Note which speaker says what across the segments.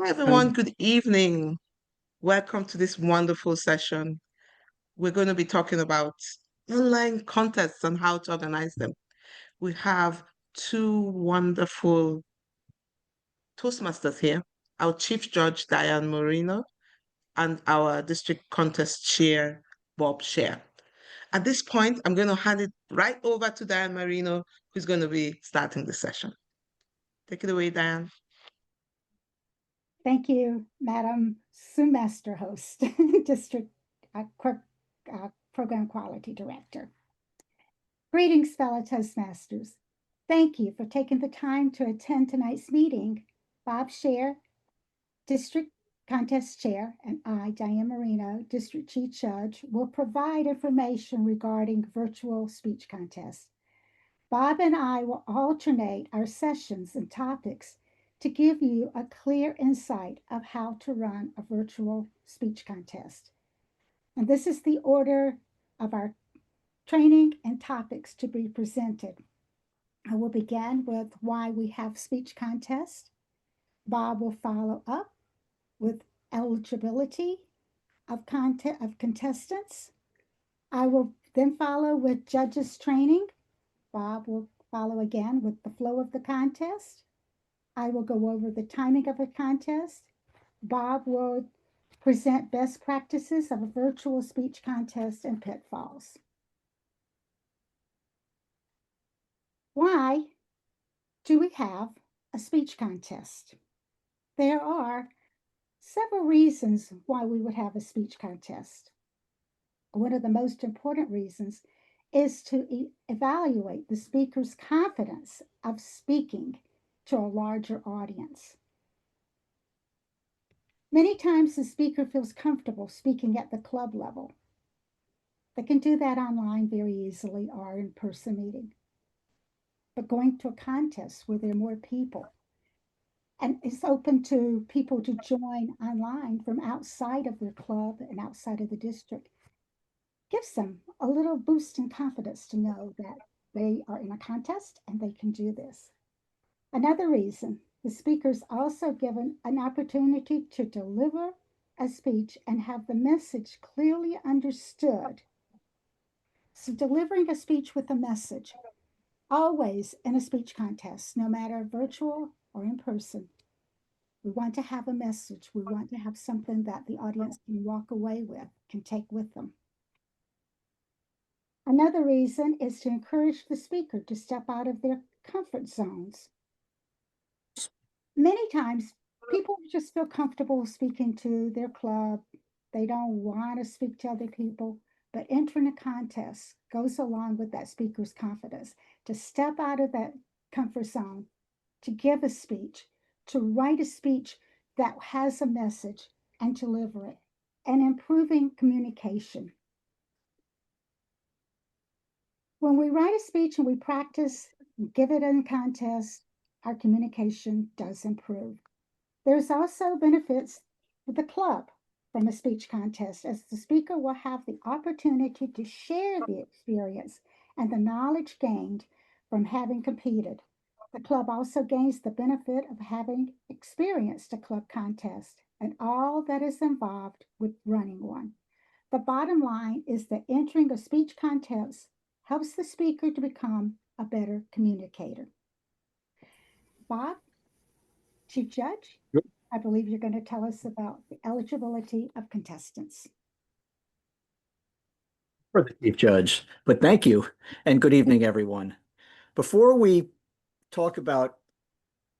Speaker 1: Hi, everyone. Good evening. Welcome to this wonderful session. We're going to be talking about online contests and how to organize them. We have two wonderful Toastmasters here, our Chief Judge, Dianne Marino, and our District Contest Chair, Bob Scher. At this point, I'm going to hand it right over to Dianne Marino, who's going to be starting the session. Take it away, Dianne.
Speaker 2: Thank you, Madam Semester Host, District Program Quality Director. Greetings, fellow Toastmasters. Thank you for taking the time to attend tonight's meeting. Bob Scher, District Contest Chair, and I, Dianne Marino, District Chief Judge, will provide information regarding virtual speech contests. Bob and I will alternate our sessions and topics to give you a clear insight of how to run a virtual speech contest. And this is the order of our training and topics to be presented. I will begin with why we have speech contests. Bob will follow up with eligibility of contestants. I will then follow with judges training. Bob will follow again with the flow of the contest. I will go over the timing of a contest. Bob will present best practices of a virtual speech contest and pitfalls. Why do we have a speech contest? There are several reasons why we would have a speech contest. One of the most important reasons is to evaluate the speaker's confidence of speaking to a larger audience. Many times the speaker feels comfortable speaking at the club level. They can do that online very easily or in person meeting. But going to a contest where there are more people and it's open to people to join online from outside of their club and outside of the district gives them a little boost in confidence to know that they are in a contest and they can do this. Another reason, the speaker is also given an opportunity to deliver a speech and have the message clearly understood. So delivering a speech with a message, always in a speech contest, no matter virtual or in person, we want to have a message. We want to have something that the audience can walk away with, can take with them. Another reason is to encourage the speaker to step out of their comfort zones. Many times, people just feel comfortable speaking to their club. They don't want to speak to other people, but entering a contest goes along with that speaker's confidence to step out of that comfort zone, to give a speech, to write a speech that has a message and deliver it, and improving communication. When we write a speech and we practice, give it in contest, our communication does improve. There's also benefits for the club from a speech contest, as the speaker will have the opportunity to share the experience and the knowledge gained from having competed. The club also gains the benefit of having experienced a club contest and all that is involved with running one. The bottom line is that entering a speech contest helps the speaker to become a better communicator. Bob, Chief Judge, I believe you're going to tell us about the eligibility of contestants.
Speaker 3: For the Chief Judge, but thank you and good evening, everyone. Before we talk about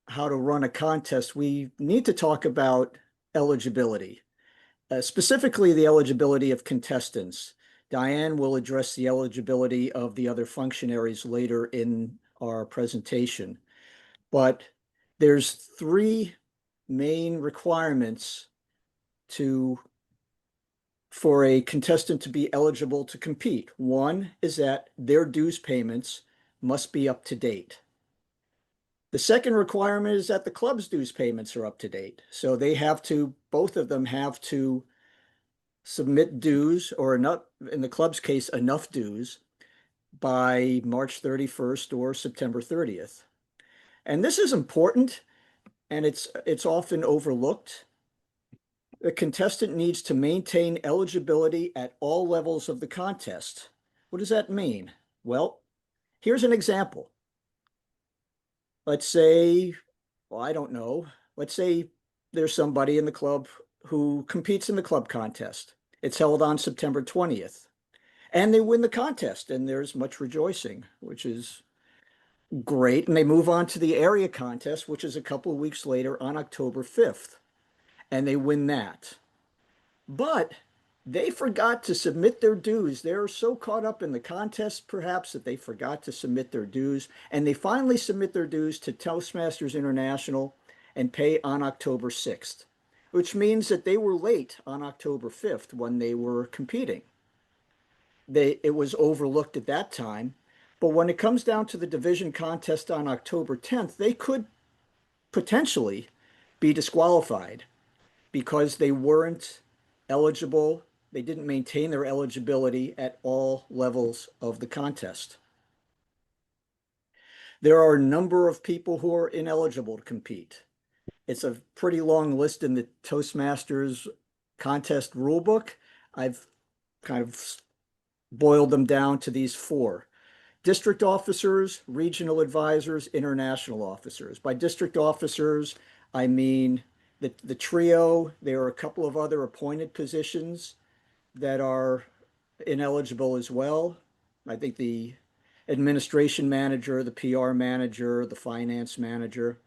Speaker 3: how to run a contest, we need to talk about eligibility, specifically the eligibility of contestants. Dianne will address the eligibility of the other functionaries later in our presentation, but there's three main requirements for a contestant to be eligible to compete. One is that their dues payments must be up to date. The second requirement is that the club's dues payments are up to date. So they have to, both of them have to submit dues, or enough, in the club's case, enough dues by March 31st or September 30th. And this is important and it's often overlooked. The contestant needs to maintain eligibility at all levels of the contest. What does that mean? Well, here's an example. Let's say, well, I don't know. Let's say there's somebody in the club who competes in the club contest. It's held on September 20th, and they win the contest, and there's much rejoicing, which is great. And they move on to the area contest, which is a couple of weeks later on October 5th, and they win that. But they forgot to submit their dues. They're so caught up in the contest, perhaps, that they forgot to submit their dues. And they finally submit their dues to Toastmasters International and pay on October 6th, which means that they were late on October 5th when they were competing. It was overlooked at that time. But when it comes down to the division contest on October 10th, they could potentially be disqualified because they weren't eligible. They didn't maintain their eligibility at all levels of the contest. There are a number of people who are ineligible to compete. It's a pretty long list in the Toastmasters contest rulebook. I've kind of boiled them down to these four: district officers, regional advisors, international officers. By district officers, I mean the trio. There are a couple of other appointed positions that are ineligible as well. I think the administration manager, the PR manager, the finance manager.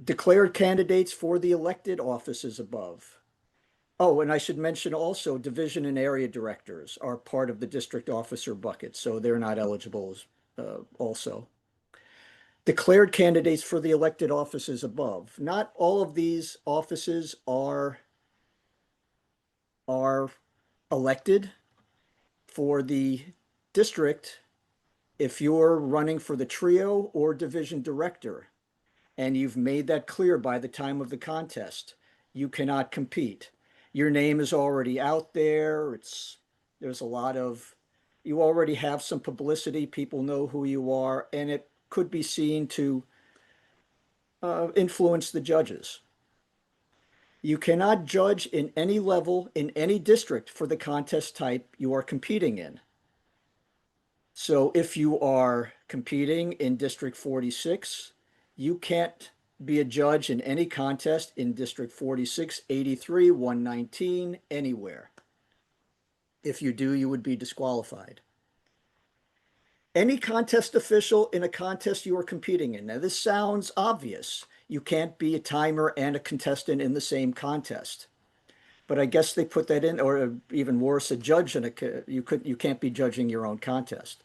Speaker 3: Declared candidates for the elected offices above. Oh, and I should mention also division and area directors are part of the district officer bucket, so they're not eligible also. Declared candidates for the elected offices above. Not all of these offices are elected. For the district, if you're running for the trio or division director, and you've made that clear by the time of the contest, you cannot compete. Your name is already out there. There's a lot of, you already have some publicity. People know who you are, and it could be seen to influence the judges. You cannot judge in any level in any district for the contest type you are competing in. So if you are competing in District 46, you can't be a judge in any contest in District 46, 83, 119, anywhere. If you do, you would be disqualified. Any contest official in a contest you are competing in. Now, this sounds obvious. You can't be a timer and a contestant in the same contest. But I guess they put that in, or even worse, a judge in you can't be judging your own contest.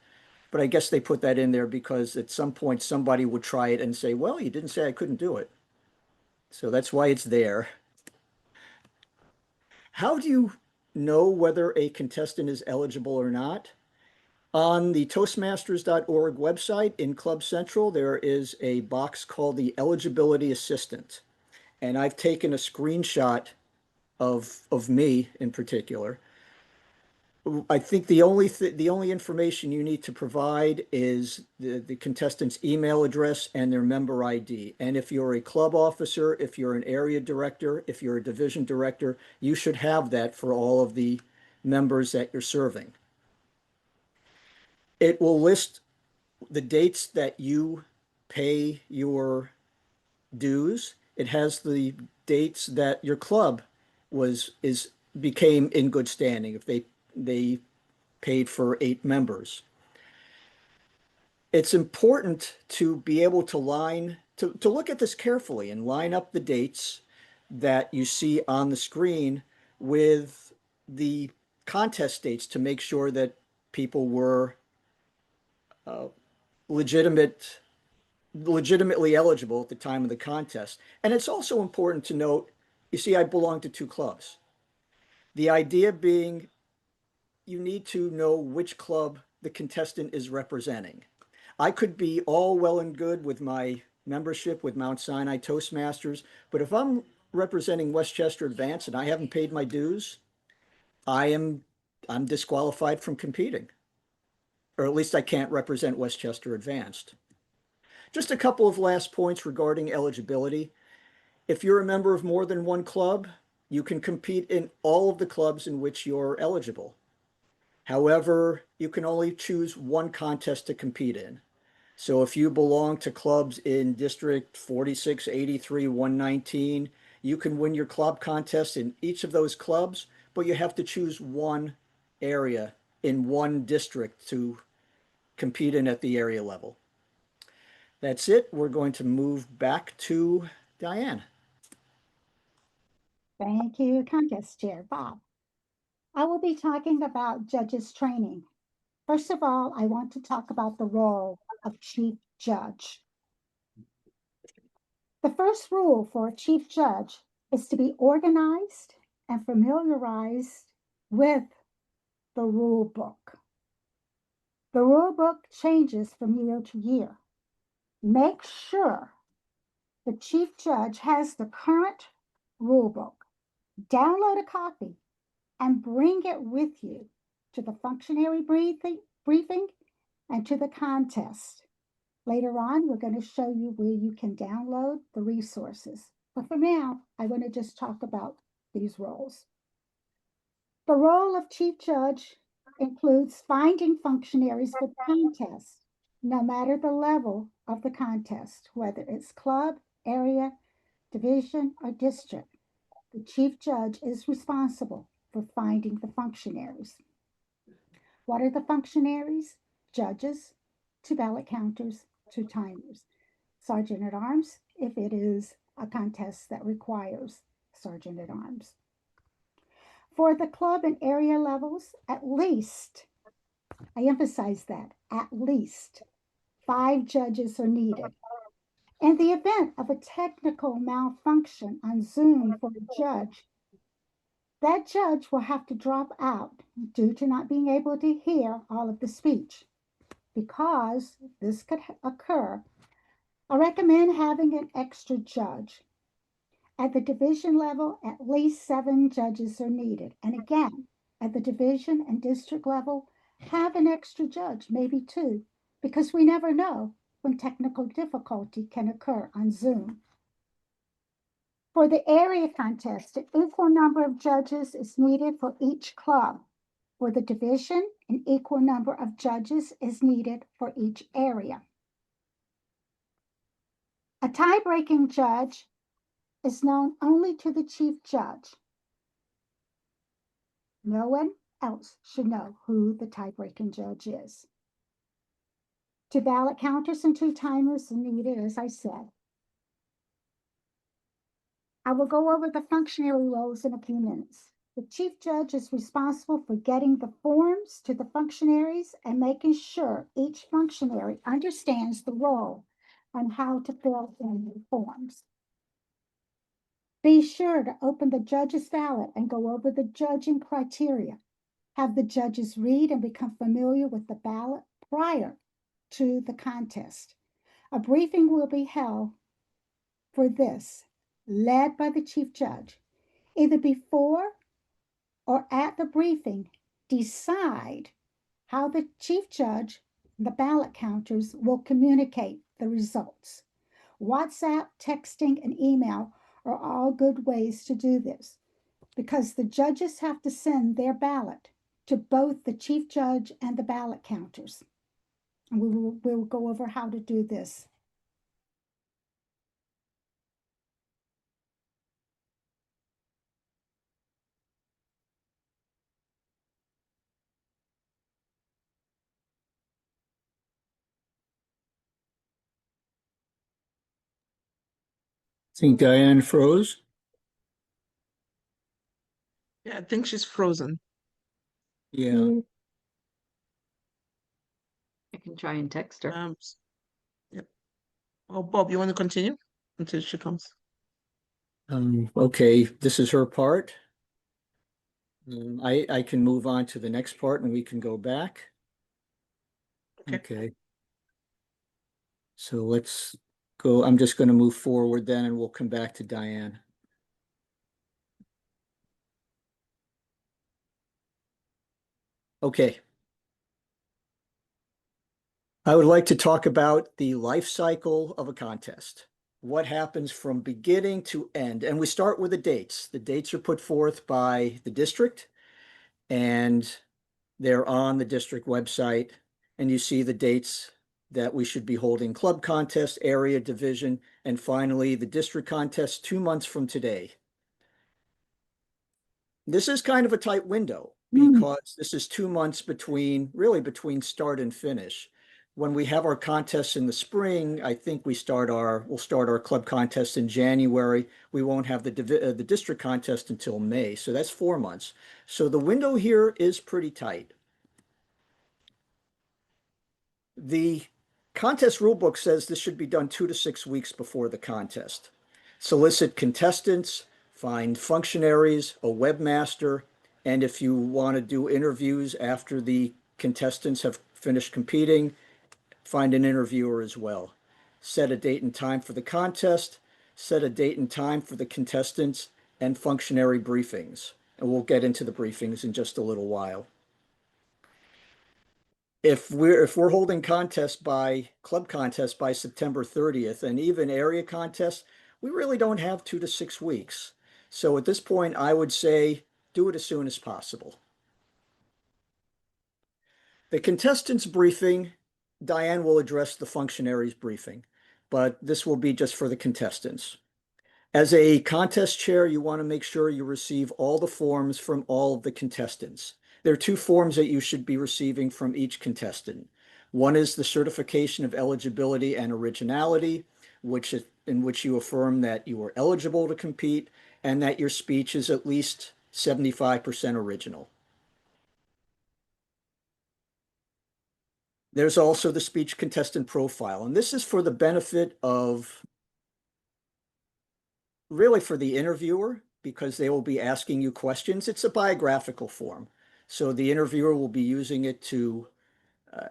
Speaker 3: But I guess they put that in there because at some point somebody would try it and say, well, you didn't say I couldn't do it. So that's why it's there. How do you know whether a contestant is eligible or not? On the Toastmasters.org website in Club Central, there is a box called the Eligibility Assistant. And I've taken a screenshot of me in particular. I think the only information you need to provide is the contestant's email address and their member ID. And if you're a club officer, if you're an area director, if you're a division director, you should have that for all of the members that you're serving. It will list the dates that you pay your dues. It has the dates that your club became in good standing, if they paid for 8 members. It's important to be able to look at this carefully and line up the dates that you see on the screen with the contest dates to make sure that people were legitimately eligible at the time of the contest. And it's also important to note, you see, I belong to 2 clubs. The idea being you need to know which club the contestant is representing. I could be all well and good with my membership with Mount Sinai Toastmasters, but if I'm representing Westchester Advance and I haven't paid my dues, I'm disqualified from competing. Or at least I can't represent Westchester Advanced. Just a couple of last points regarding eligibility. If you're a member of more than one club, you can compete in all of the clubs in which you're eligible. However, you can only choose one contest to compete in. So if you belong to clubs in District 46, 83, 119, you can win your club contest in each of those clubs, but you have to choose one area in one district to compete in at the area level. That's it. We're going to move back to Dianne.
Speaker 2: Thank you, Contest Chair Bob. I will be talking about judges training. First of all, I want to talk about the role of chief judge. The first rule for a chief judge is to be organized and familiarized with the rule book. The rule book changes from year to year. Make sure the chief judge has the current rule book. Download a copy and bring it with you to the functionary briefing and to the contest. Later on, we're going to show you where you can download the resources. But for now, I want to just talk about these roles. The role of chief judge includes finding functionaries for the contest, no matter the level of the contest, whether it's club, area, division, or district. The chief judge is responsible for finding the functionaries. What are the functionaries? Judges, 2 ballot counters, 2 timers. Sergeant at Arms, if it is a contest that requires Sergeant at Arms. For the club and area levels, at least, I emphasize that, at least 5 judges are needed. In the event of a technical malfunction on Zoom for a judge, that judge will have to drop out due to not being able to hear all of the speech. Because this could occur, I recommend having an extra judge. At the division level, at least 7 judges are needed. And again, at the division and district level, have an extra judge, maybe 2, because we never know when technical difficulty can occur on Zoom. For the area contest, an equal number of judges is needed for each club. For the division, an equal number of judges is needed for each area. A tie-breaking judge is known only to the chief judge. No one else should know who the tie-breaking judge is. 2 ballot counters and 2 timers are needed, as I said. I will go over the functionary roles in a few minutes. The chief judge is responsible for getting the forms to the functionaries and making sure each functionary understands the role and how to fill in the forms. Be sure to open the judge's ballot and go over the judging criteria. Have the judges read and become familiar with the ballot prior to the contest. A briefing will be held for this, led by the chief judge. Either before or at the briefing, decide how the chief judge and the ballot counters will communicate the results. WhatsApp, texting, and email are all good ways to do this because the judges have to send their ballot to both the chief judge and the ballot counters. And we'll go over how to do this.
Speaker 3: I think Dianne froze.
Speaker 1: Yeah, I think she's frozen.
Speaker 3: Yeah.
Speaker 4: I can try and text her.
Speaker 1: Yep. Oh, Bob, you want to continue until she comes?
Speaker 3: Okay, this is her part. I can move on to the next part and we can go back. Okay. So let's go. I'm just going to move forward then and we'll come back to Dianne. Okay. I would like to talk about the life cycle of a contest. What happens from beginning to end? And we start with the dates. The dates are put forth by the district, and they're on the district website. And you see the dates that we should be holding club contest, area, division, and finally the district contest 2 months from today. This is kind of a tight window because this is 2 months between start and finish. When we have our contests in the spring, I think we'll start our club contest in January. We won't have the district contest until May, so that's 4 months. So the window here is pretty tight. The contest rulebook says this should be done 2 to 6 weeks before the contest. Solicit contestants, find functionaries, a webmaster, and if you want to do interviews after the contestants have finished competing, find an interviewer as well. Set a date and time for the contest, set a date and time for the contestants and functionary briefings. And we'll get into the briefings in just a little while. If we're holding club contests by September 30th and even area contests, we really don't have 2 to 6 weeks. So at this point, I would say do it as soon as possible. The contestants briefing, Dianne will address the functionaries briefing, but this will be just for the contestants. As a contest chair, you want to make sure you receive all the forms from all of the contestants. There are 2 forms that you should be receiving from each contestant. One is the certification of eligibility and originality, in which you affirm that you are eligible to compete and that your speech is at least 75% original. There's also the speech contestant profile, and this is for the benefit of really for the interviewer, because they will be asking you questions. It's a biographical form. So the interviewer will be using it to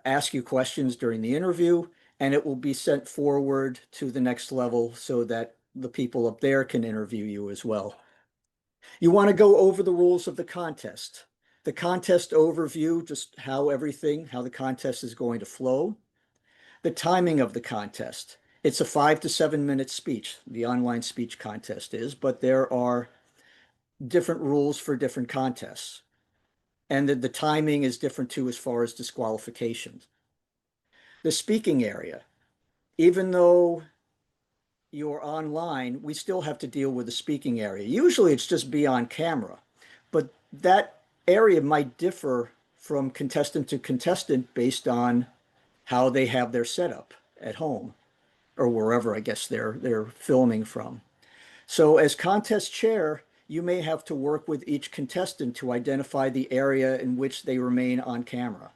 Speaker 3: ask you questions during the interview, and it will be sent forward to the next level so that the people up there can interview you as well. You want to go over the rules of the contest. The contest overview, just how the contest is going to flow. The timing of the contest. It's a 5 to 7 minute speech. The online speech contest is, but there are different rules for different contests. And the timing is different too as far as disqualifications. The speaking area. Even though you're online, we still have to deal with the speaking area. Usually it's just be on camera, but that area might differ from contestant to contestant based on how they have their setup at home or wherever I guess they're filming from. So as contest chair, you may have to work with each contestant to identify the area in which they remain on camera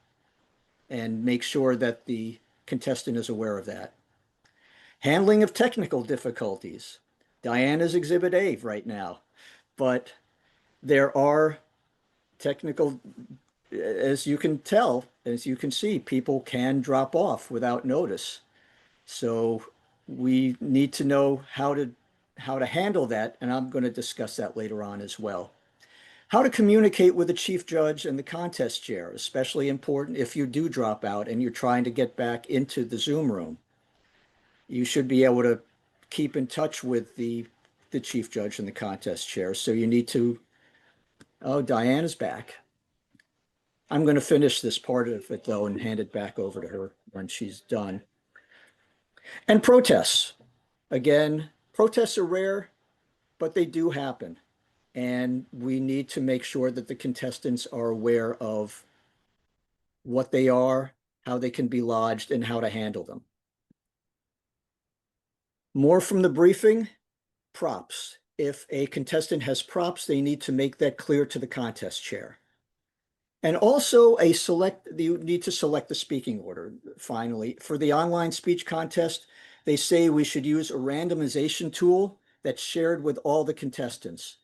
Speaker 3: and make sure that the contestant is aware of that. Handling of technical difficulties. Dianne is Exhibit A right now, but there are technical, as you can see, people can drop off without notice. So we need to know how to handle that, and I'm going to discuss that later on as well. How to communicate with the chief judge and the contest chair, especially important if you do drop out and you're trying to get back into the Zoom room. You should be able to keep in touch with the chief judge and the contest chair. So you need to, oh, Dianne is back. I'm going to finish this part of it though and hand it back over to her when she's done. And protests. Again, protests are rare, but they do happen. And we need to make sure that the contestants are aware of what they are, how they can be lodged, and how to handle them. More from the briefing, props. If a contestant has props, they need to make that clear to the contest chair. And also you need to select the speaking order. Finally, for the online speech contest, they say we should use a randomization tool that's shared with all the contestants.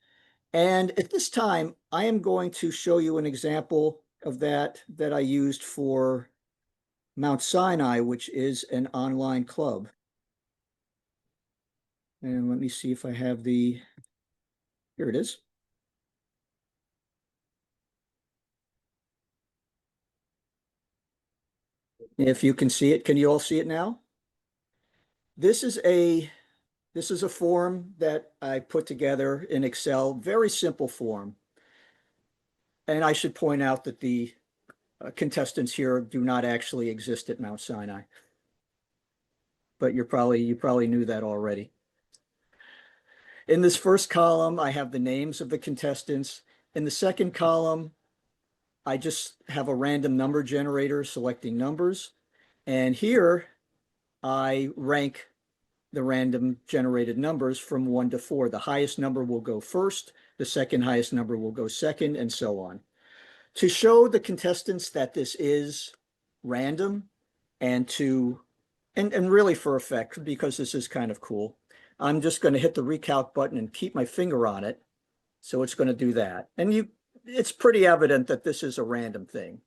Speaker 3: And at this time, I am going to show you an example of that I used for Mount Sinai, which is an online club. And let me see if I have here it is. If you can see it, can you all see it now? This is a form that I put together in Excel, very simple form. And I should point out that the contestants here do not actually exist at Mount Sinai. But you probably knew that already. In this first column, I have the names of the contestants. In the second column, I just have a random number generator selecting numbers. And here I rank the random generated numbers from 1 to 4. The highest number will go first, the second highest number will go second, and so on. To show the contestants that this is random and really for effect, because this is kind of cool, I'm just going to hit the recalc button and keep my finger on it. So it's going to do that. And it's pretty evident that this is a random thing.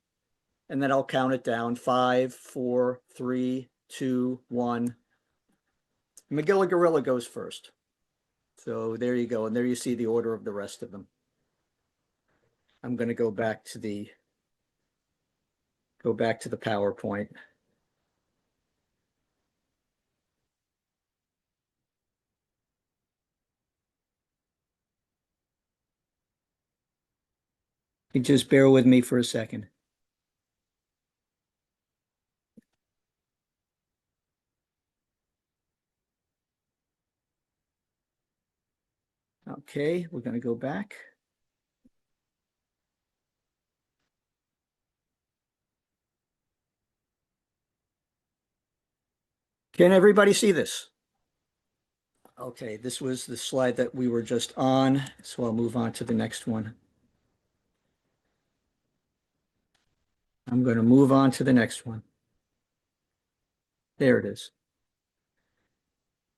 Speaker 3: And then I'll count it down: 5, 4, 3, 2, 1. Magilla Gorilla goes first. So there you go. And there you see the order of the rest of them. I'm going to go back to the PowerPoint. You just bear with me for a second. Okay, we're going to go back. Can everybody see this? Okay, this was the slide that we were just on, so I'll move on to the next one. I'm going to move on to the next one. There it is.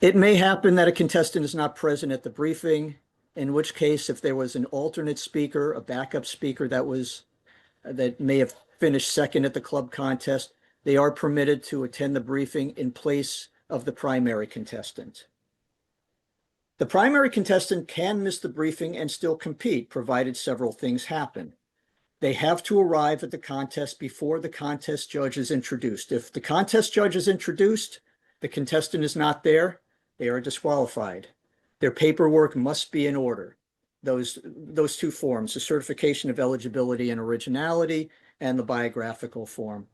Speaker 3: It may happen that a contestant is not present at the briefing, in which case, if there was an alternate speaker, a backup speaker that may have finished second at the club contest, they are permitted to attend the briefing in place of the primary contestant. The primary contestant can miss the briefing and still compete, provided several things happen. They have to arrive at the contest before the contest judge is introduced. If the contest judge is introduced, the contestant is not there, they are disqualified. Their paperwork must be in order. Those two forms, the certification of eligibility and originality and the biographical form.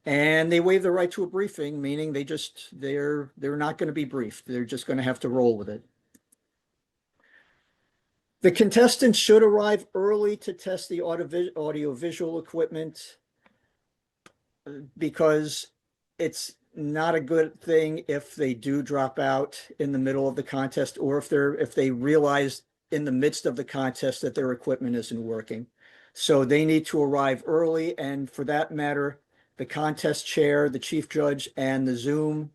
Speaker 3: And they waive the right to a briefing, meaning they're not going to be briefed. They're just going to have to roll with it. The contestants should arrive early to test the audio-visual equipment, because it's not a good thing if they do drop out in the middle of the contest, or if they realize in the midst of the contest that their equipment isn't working. So they need to arrive early, and for that matter, the contest chair, the chief judge, and the Zoom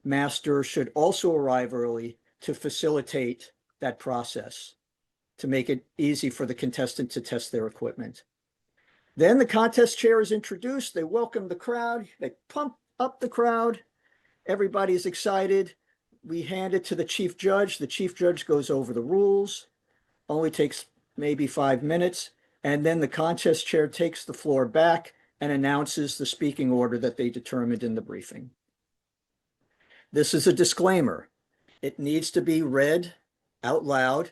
Speaker 3: master should also arrive early to facilitate that process, to make it easy for the contestant to test their equipment. Then the contest chair is introduced. They welcome the crowd. They pump up the crowd. Everybody's excited. We hand it to the chief judge. The chief judge goes over the rules. Only takes maybe 5 minutes. And then the contest chair takes the floor back and announces the speaking order that they determined in the briefing. This is a disclaimer. It needs to be read out loud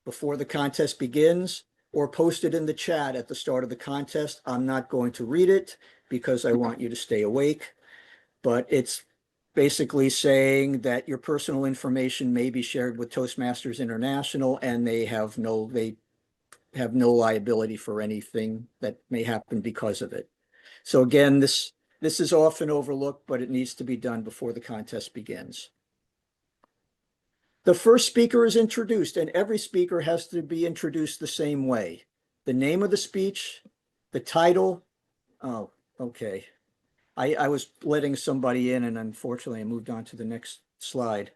Speaker 3: before the contest begins, or posted in the chat at the start of the contest. I'm not going to read it because I want you to stay awake, but it's basically saying that your personal information may be shared with Toastmasters International, and they have no liability for anything that may happen because of it. So again, this is often overlooked, but it needs to be done before the contest begins. The first speaker is introduced, and every speaker has to be introduced the same way. The name of the speech, the title. Oh, okay. I was letting somebody in, and unfortunately I moved on to the next slide.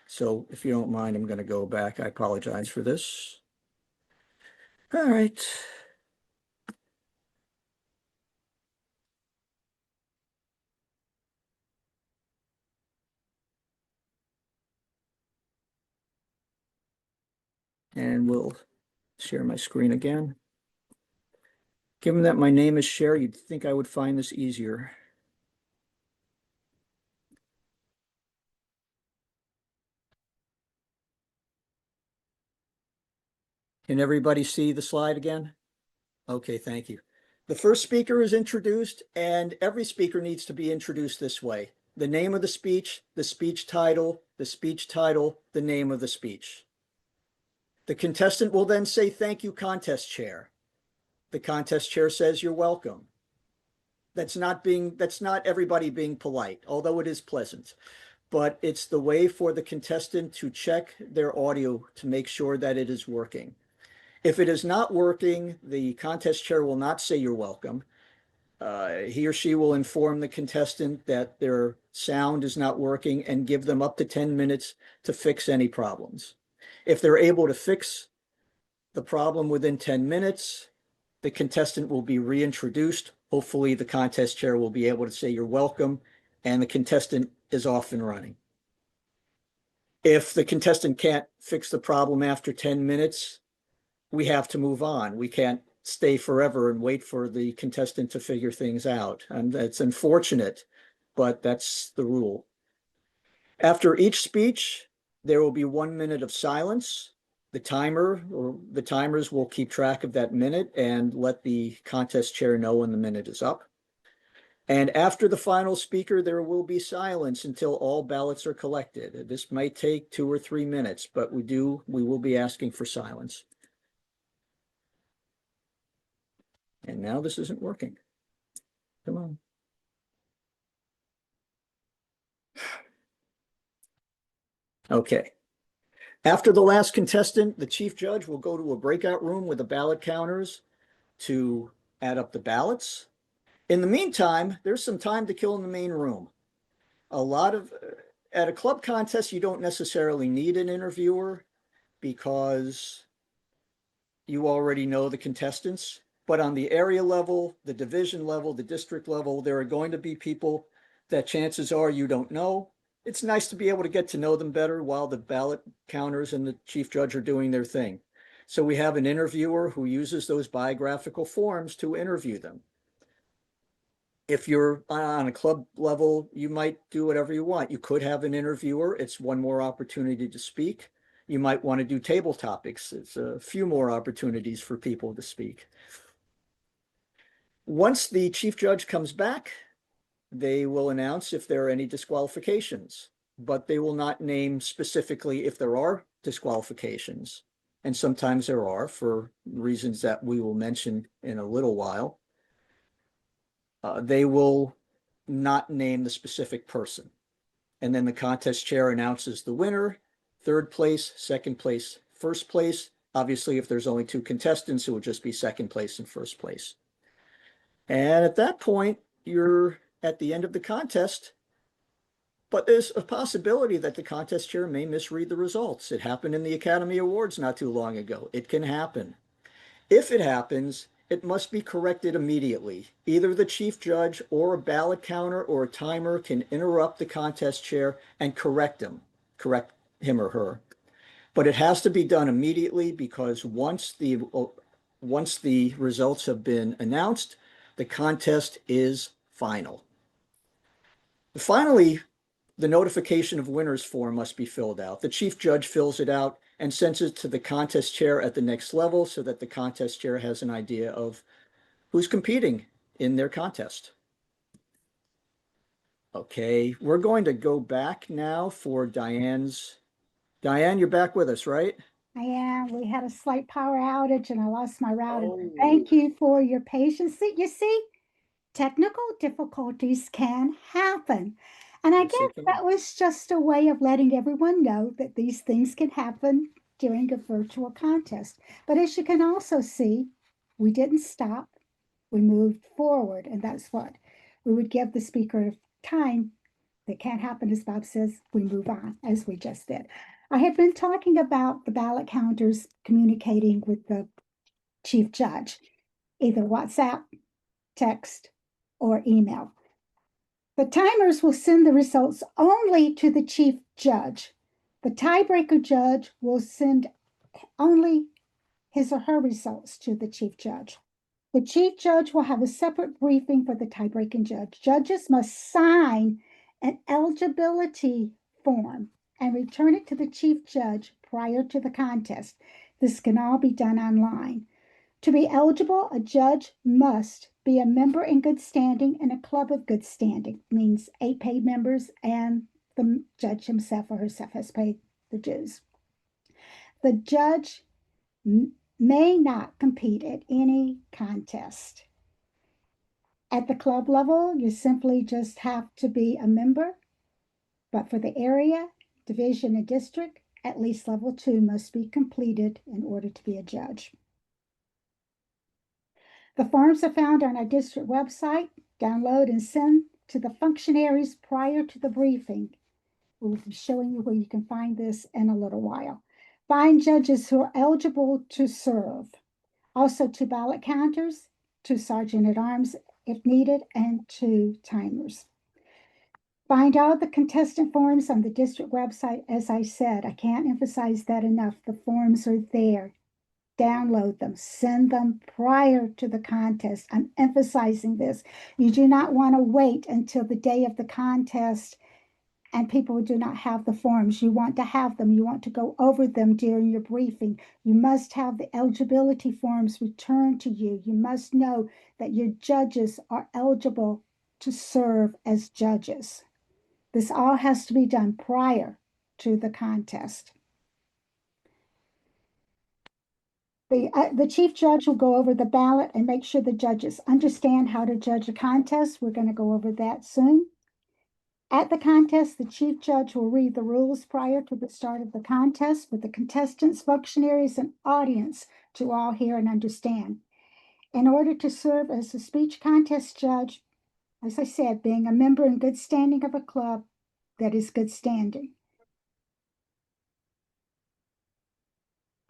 Speaker 3: So if you don't mind, I'm going to go back. I apologize for this. All right. And we'll share my screen again. Given that my name is Cher, you'd think I would find this easier. Can everybody see the slide again? Okay, thank you. The first speaker is introduced, and every speaker needs to be introduced this way. The name of the speech title, the name of the speech. The contestant will then say, "Thank you, contest chair." The contest chair says, "You're welcome." That's not everybody being polite, although it is pleasant, but it's the way for the contestant to check their audio to make sure that it is working. If it is not working, the contest chair will not say "you're welcome." He or she will inform the contestant that their sound is not working and give them up to 10 minutes to fix any problems. If they're able to fix the problem within 10 minutes, the contestant will be reintroduced. Hopefully the contest chair will be able to say "you're welcome," and the contestant is off and running. If the contestant can't fix the problem after 10 minutes, we have to move on. We can't stay forever and wait for the contestant to figure things out. And that's unfortunate, but that's the rule. After each speech, there will be 1 minute of silence. The timers will keep track of that minute and let the contest chair know when the minute is up. And after the final speaker, there will be silence until all ballots are collected. This might take 2 or 3 minutes, but we will be asking for silence. And now this isn't working. Come on. Okay. After the last contestant, the chief judge will go to a breakout room with the ballot counters to add up the ballots. In the meantime, there's some time to kill in the main room. At a club contest, you don't necessarily need an interviewer because you already know the contestants. But on the area level, the division level, the district level, there are going to be people that chances are you don't know. It's nice to be able to get to know them better while the ballot counters and the chief judge are doing their thing. So we have an interviewer who uses those biographical forms to interview them. If you're on a club level, you might do whatever you want. You could have an interviewer. It's one more opportunity to speak. You might want to do table topics. It's a few more opportunities for people to speak. Once the chief judge comes back, they will announce if there are any disqualifications, but they will not name specifically if there are disqualifications. And sometimes there are, for reasons that we will mention in a little while. They will not name the specific person. And then the contest chair announces the winner, third place, second place, first place. Obviously, if there's only 2 contestants, it will just be second place and first place. And at that point, you're at the end of the contest, but there's a possibility that the contest chair may misread the results. It happened in the Academy Awards not too long ago. It can happen. If it happens, it must be corrected immediately. Either the chief judge or a ballot counter or a timer can interrupt the contest chair and correct him or her. But it has to be done immediately because once the results have been announced, the contest is final. Finally, the notification of winners form must be filled out. The chief judge fills it out and sends it to the contest chair at the next level so that the contest chair has an idea of who's competing in their contest. Okay, we're going to go back now for Dianne's. Dianne, you're back with us, right?
Speaker 2: I am. We had a slight power outage and I lost my router.
Speaker 3: Oh.
Speaker 2: Thank you for your patience. You see, technical difficulties can happen. And I
Speaker 3: Yes, they
Speaker 2: guess
Speaker 3: can.
Speaker 2: that was just a way of letting everyone know that these things can happen during a virtual contest. But as you can also see, we didn't stop. We moved forward, and that's what we would give the speaker time. That can't happen, as Bob says, we move on, as we just did. I had been talking about the ballot counters communicating with the chief judge, either WhatsApp, text, or email. The timers will send the results only to the chief judge. The tiebreaker judge will send only his or her results to the chief judge. The chief judge will have a separate briefing for the tiebreaking judge. Judges must sign an eligibility form and return it to the chief judge prior to the contest. This can all be done online. To be eligible, a judge must be a member in good standing in a club of good standing. Means 8 paid members and the judge himself or herself has paid the dues. The judge may not compete at any contest. At the club level, you simply just have to be a member, but for the area, division, and district, at least level 2 must be completed in order to be a judge. The forms are found on our district website. Download and send to the functionaries prior to the briefing. We'll be showing you where you can find this in a little while. Find judges who are eligible to serve. Also 2 ballot counters, 2 sergeant-at-arms if needed, and 2 timers. Find all the contestant forms on the district website. As I said, I can't emphasize that enough. The forms are there. Download them, send them prior to the contest. I'm emphasizing this. You do not want to wait until the day of the contest and people do not have the forms. You want to have them. You want to go over them during your briefing. You must have the eligibility forms returned to you. You must know that your judges are eligible to serve as judges. This all has to be done prior to the contest. The chief judge will go over the ballot and make sure the judges understand how to judge a contest. We're going to go over that soon. At the contest, the chief judge will read the rules prior to the start of the contest for the contestants, functionaries, and audience to all hear and understand. In order to serve as a speech contest judge, as I said, being a member in good standing of a club that is good standing.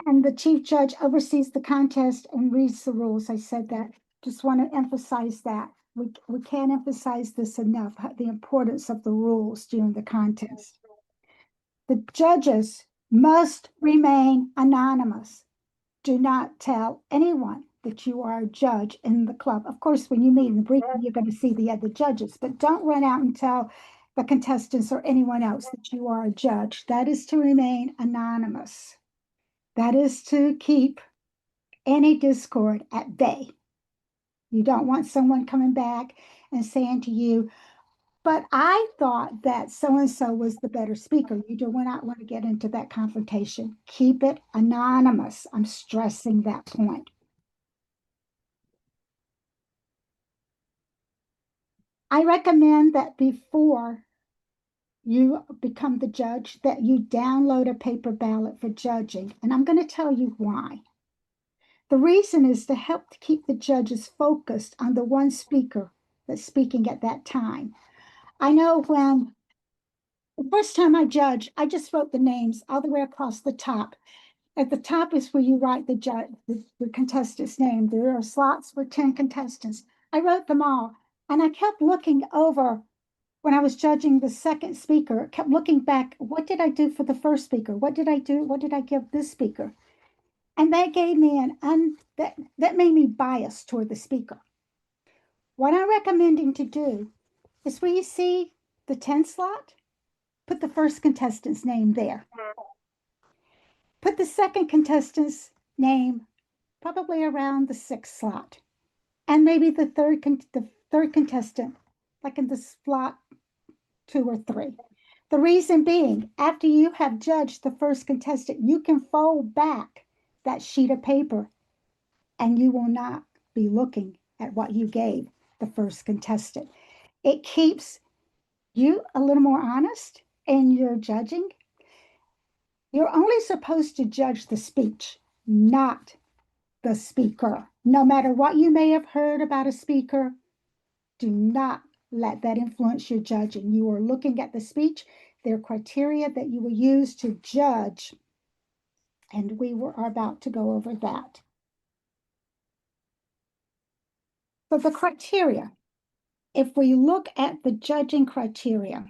Speaker 2: And the chief judge oversees the contest and reads the rules. I said that. Just want to emphasize that. We can't emphasize this enough, the importance of the rules during the contest. The judges must remain anonymous. Do not tell anyone that you are a judge in the club. Of course, when you meet in the briefing, you're going to see the other judges, but don't run out and tell the contestants or anyone else that you are a judge. That is to remain anonymous. That is to keep any discord at bay. You don't want someone coming back and saying to you, but I thought that so-and-so was the better speaker. You do not want to get into that confrontation. Keep it anonymous. I'm stressing that point. I recommend that before you become the judge, that you download a paper ballot for judging. And I'm going to tell you why. The reason is to help to keep the judges focused on the one speaker that's speaking at that time. I know when the first time I judged, I just wrote the names all the way across the top. At the top is where you write the contestant's name. There are slots for 10 contestants. I wrote them all, and I kept looking over when I was judging the second speaker, kept looking back, what did I do for the first speaker? What did I do? What did I give this speaker? And that gave me that made me biased toward the speaker. What I'm recommending to do is where you see the 10 slot, put the first contestant's name there. Put the second contestant's name probably around the 6th slot. And maybe the third contestant, like in the slot 2 or 3. The reason being, after you have judged the first contestant, you can fold back that sheet of paper and you will not be looking at what you gave the first contestant. It keeps you a little more honest in your judging. You're only supposed to judge the speech, not the speaker. No matter what you may have heard about a speaker, do not let that influence your judging. You are looking at the speech, their criteria that you will use to judge, and we are about to go over that. So the criteria, if we look at the judging criteria,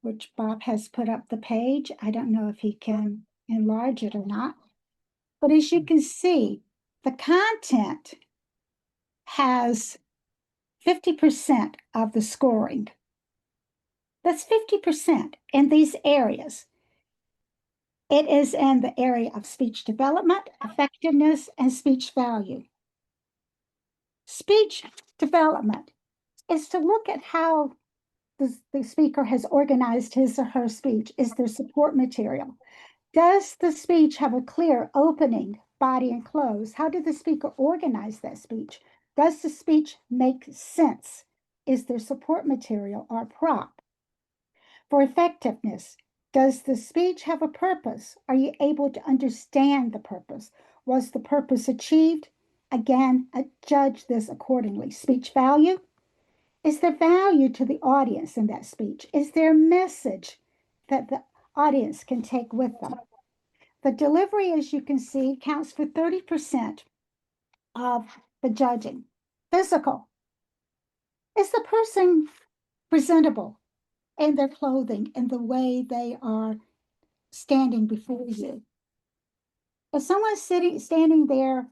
Speaker 2: which Bob has put up the page, I don't know if he can enlarge it or not, but as you can see, the content has 50% of the scoring. That's 50% in these areas. It is in the area of speech development, effectiveness, and speech value. Speech development is to look at how the speaker has organized his or her speech. Is there support material? Does the speech have a clear opening, body, and close? How did the speaker organize that speech? Does the speech make sense? Is there support material or prop? For effectiveness, does the speech have a purpose? Are you able to understand the purpose? Was the purpose achieved? Again, judge this accordingly. Speech value. Is there value to the audience in that speech? Is there a message that the audience can take with them? The delivery, as you can see, counts for 30% of the judging. Physical. Is the person presentable in their clothing and the way they are standing before you? If someone's standing there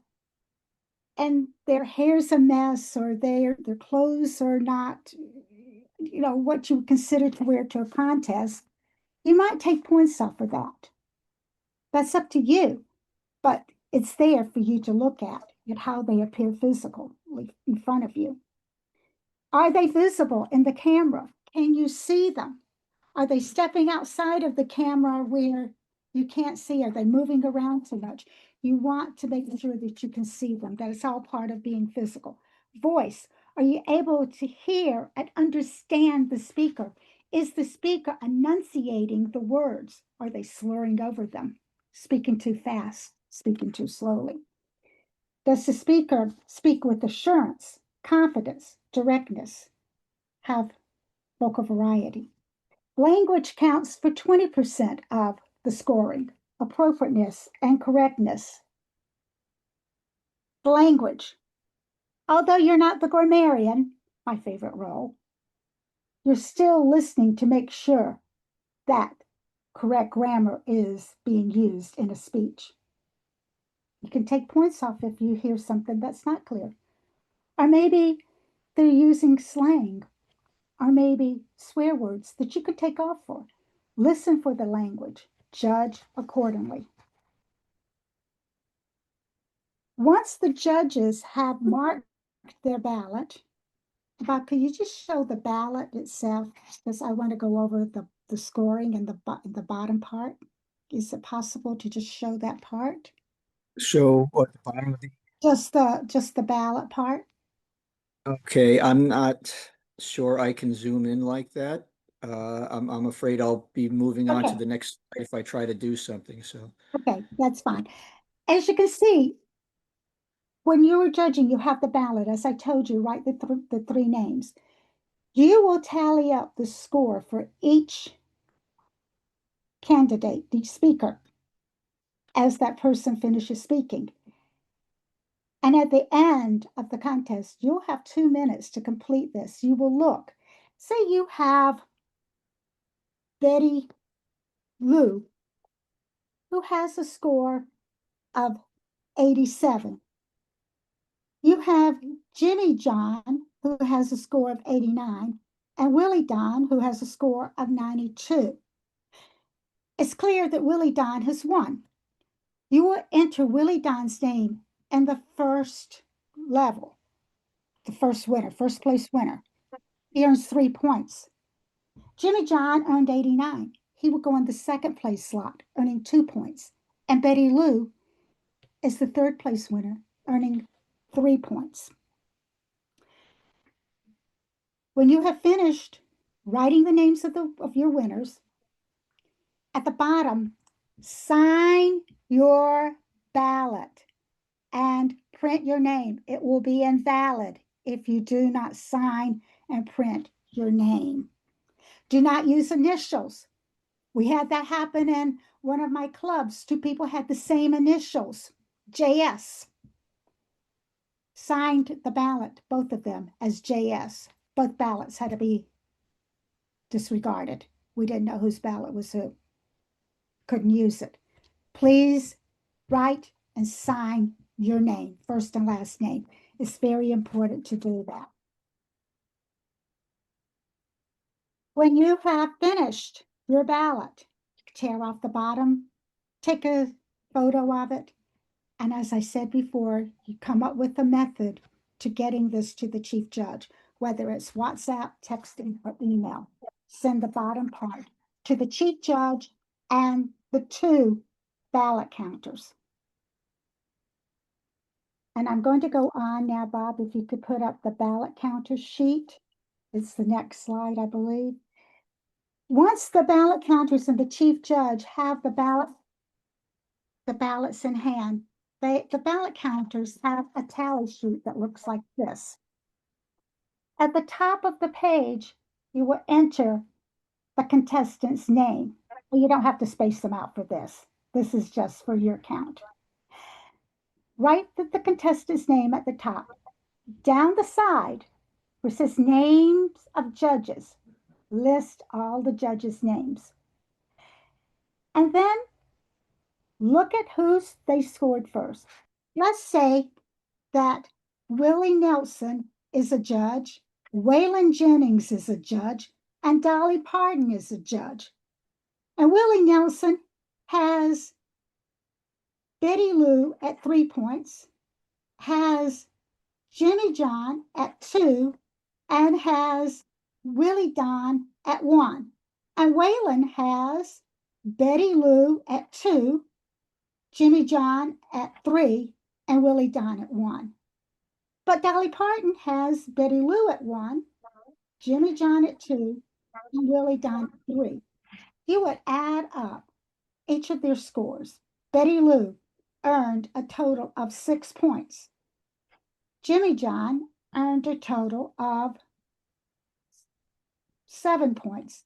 Speaker 2: and their hair's a mess or their clothes are not, what you would consider to wear to a contest, you might take points off for that. That's up to you, but it's there for you to look at how they appear physically in front of you. Are they visible in the camera? Can you see them? Are they stepping outside of the camera where you can't see? Are they moving around too much? You want to make sure that you can see them. That is all part of being physical. Voice. Are you able to hear and understand the speaker? Is the speaker enunciating the words? Are they slurring over them? Speaking too fast? Speaking too slowly? Does the speaker speak with assurance, confidence, directness, have vocal variety? Language counts for 20% of the scoring, appropriateness and correctness. Language. Although you're not the grammarian, my favorite role, you're still listening to make sure that correct grammar is being used in a speech. You can take points off if you hear something that's not clear. Or maybe they're using slang, or maybe swear words that you could take off for. Listen for the language. Judge accordingly. Once the judges have marked their ballot, Bob, could you just show the ballot itself? Because I want to go over the scoring and the bottom part. Is it possible to just show that part?
Speaker 3: Show at the bottom of the.
Speaker 2: Just the ballot part?
Speaker 3: Okay, I'm not sure I can zoom in like that. I'm afraid I'll be moving on to
Speaker 2: Okay.
Speaker 3: the next slide if I try to do something, so.
Speaker 2: Okay, that's fine. As you can see, when you were judging, you have the ballot. As I told you, write the three names. You will tally up the score for each candidate, each speaker, as that person finishes speaking. And at the end of the contest, you'll have 2 minutes to complete this. You will look. Say you have Betty Lou, who has a score of 87. You have Jimmy John, who has a score of 89, and Willie Don, who has a score of 92. It's clear that Willie Don has won. You will enter Willie Don's name in the first level, the first winner, first place winner. He earns 3 points. Jimmy John earned 89. He will go in the second place slot, earning 2 points. And Betty Lou is the third place winner, earning 3 points. When you have finished writing the names of your winners, at the bottom, sign your ballot and print your name. It will be invalid if you do not sign and print your name. Do not use initials. We had that happen in one of my clubs. 2 people had the same initials, JS. Signed the ballot, both of them, as JS. Both ballots had to be disregarded. We didn't know whose ballot was who. Couldn't use it. Please write and sign your name, first and last name. It's very important to do that. When you have finished your ballot, tear off the bottom take a photo of it. And as I said before, you come up with a method to getting this to the chief judge, whether it's WhatsApp, texting, or email. Send the bottom part to the chief judge and the 2 ballot counters. And I'm going to go on now, Bob, if you could put up the ballot counter sheet. It's the next slide, I believe. Once the ballot counters and the chief judge have the ballots in hand, the ballot counters have a tally sheet that looks like this. At the top of the page, you will enter the contestant's name. Well, you don't have to space them out for this. This is just for your count. Write the contestant's name at the top. Down the side, where it says names of judges, list all the judges' names. And then look at who they scored first. Let's say that Willie Nelson is a judge, Waylon Jennings is a judge, and Dolly Parton is a judge. And Willie Nelson has Betty Lou at 3 points, has Jimmy John at 2, and has Willie Don at 1. And Waylon has Betty Lou at 2, Jimmy John at 3, and Willie Don at 1. But Dolly Parton has Betty Lou at 1, Jimmy John at 2, and Willie Don at 3. You would add up each of their scores. Betty Lou earned a total of 6 points. Jimmy John earned a total of 7 points.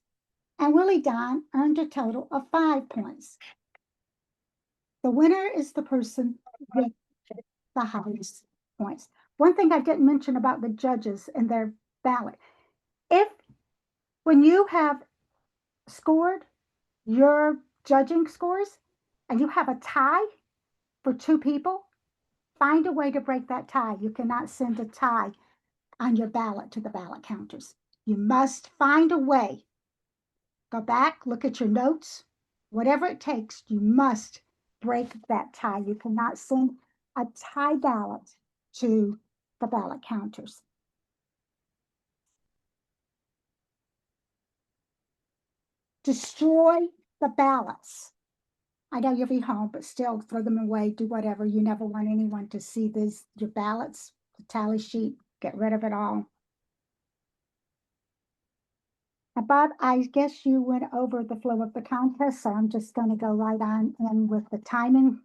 Speaker 2: And Willie Don earned a total of 5 points. The winner is the person with the highest points. One thing I didn't mention about the judges and their ballot. When you have scored your judging scores and you have a tie for 2 people, find a way to break that tie. You cannot send a tie on your ballot to the ballot counters. You must find a way. Go back, look at your notes, whatever it takes, you must break that tie. You cannot send a tie ballot to the ballot counters. Destroy the ballots. I know you'll be home, but still throw them away, do whatever. You never want anyone to see your ballots, the tally sheet, get rid of it all. And Bob, I guess you went over the flow of the contest, so I'm just going to go right on in with the timing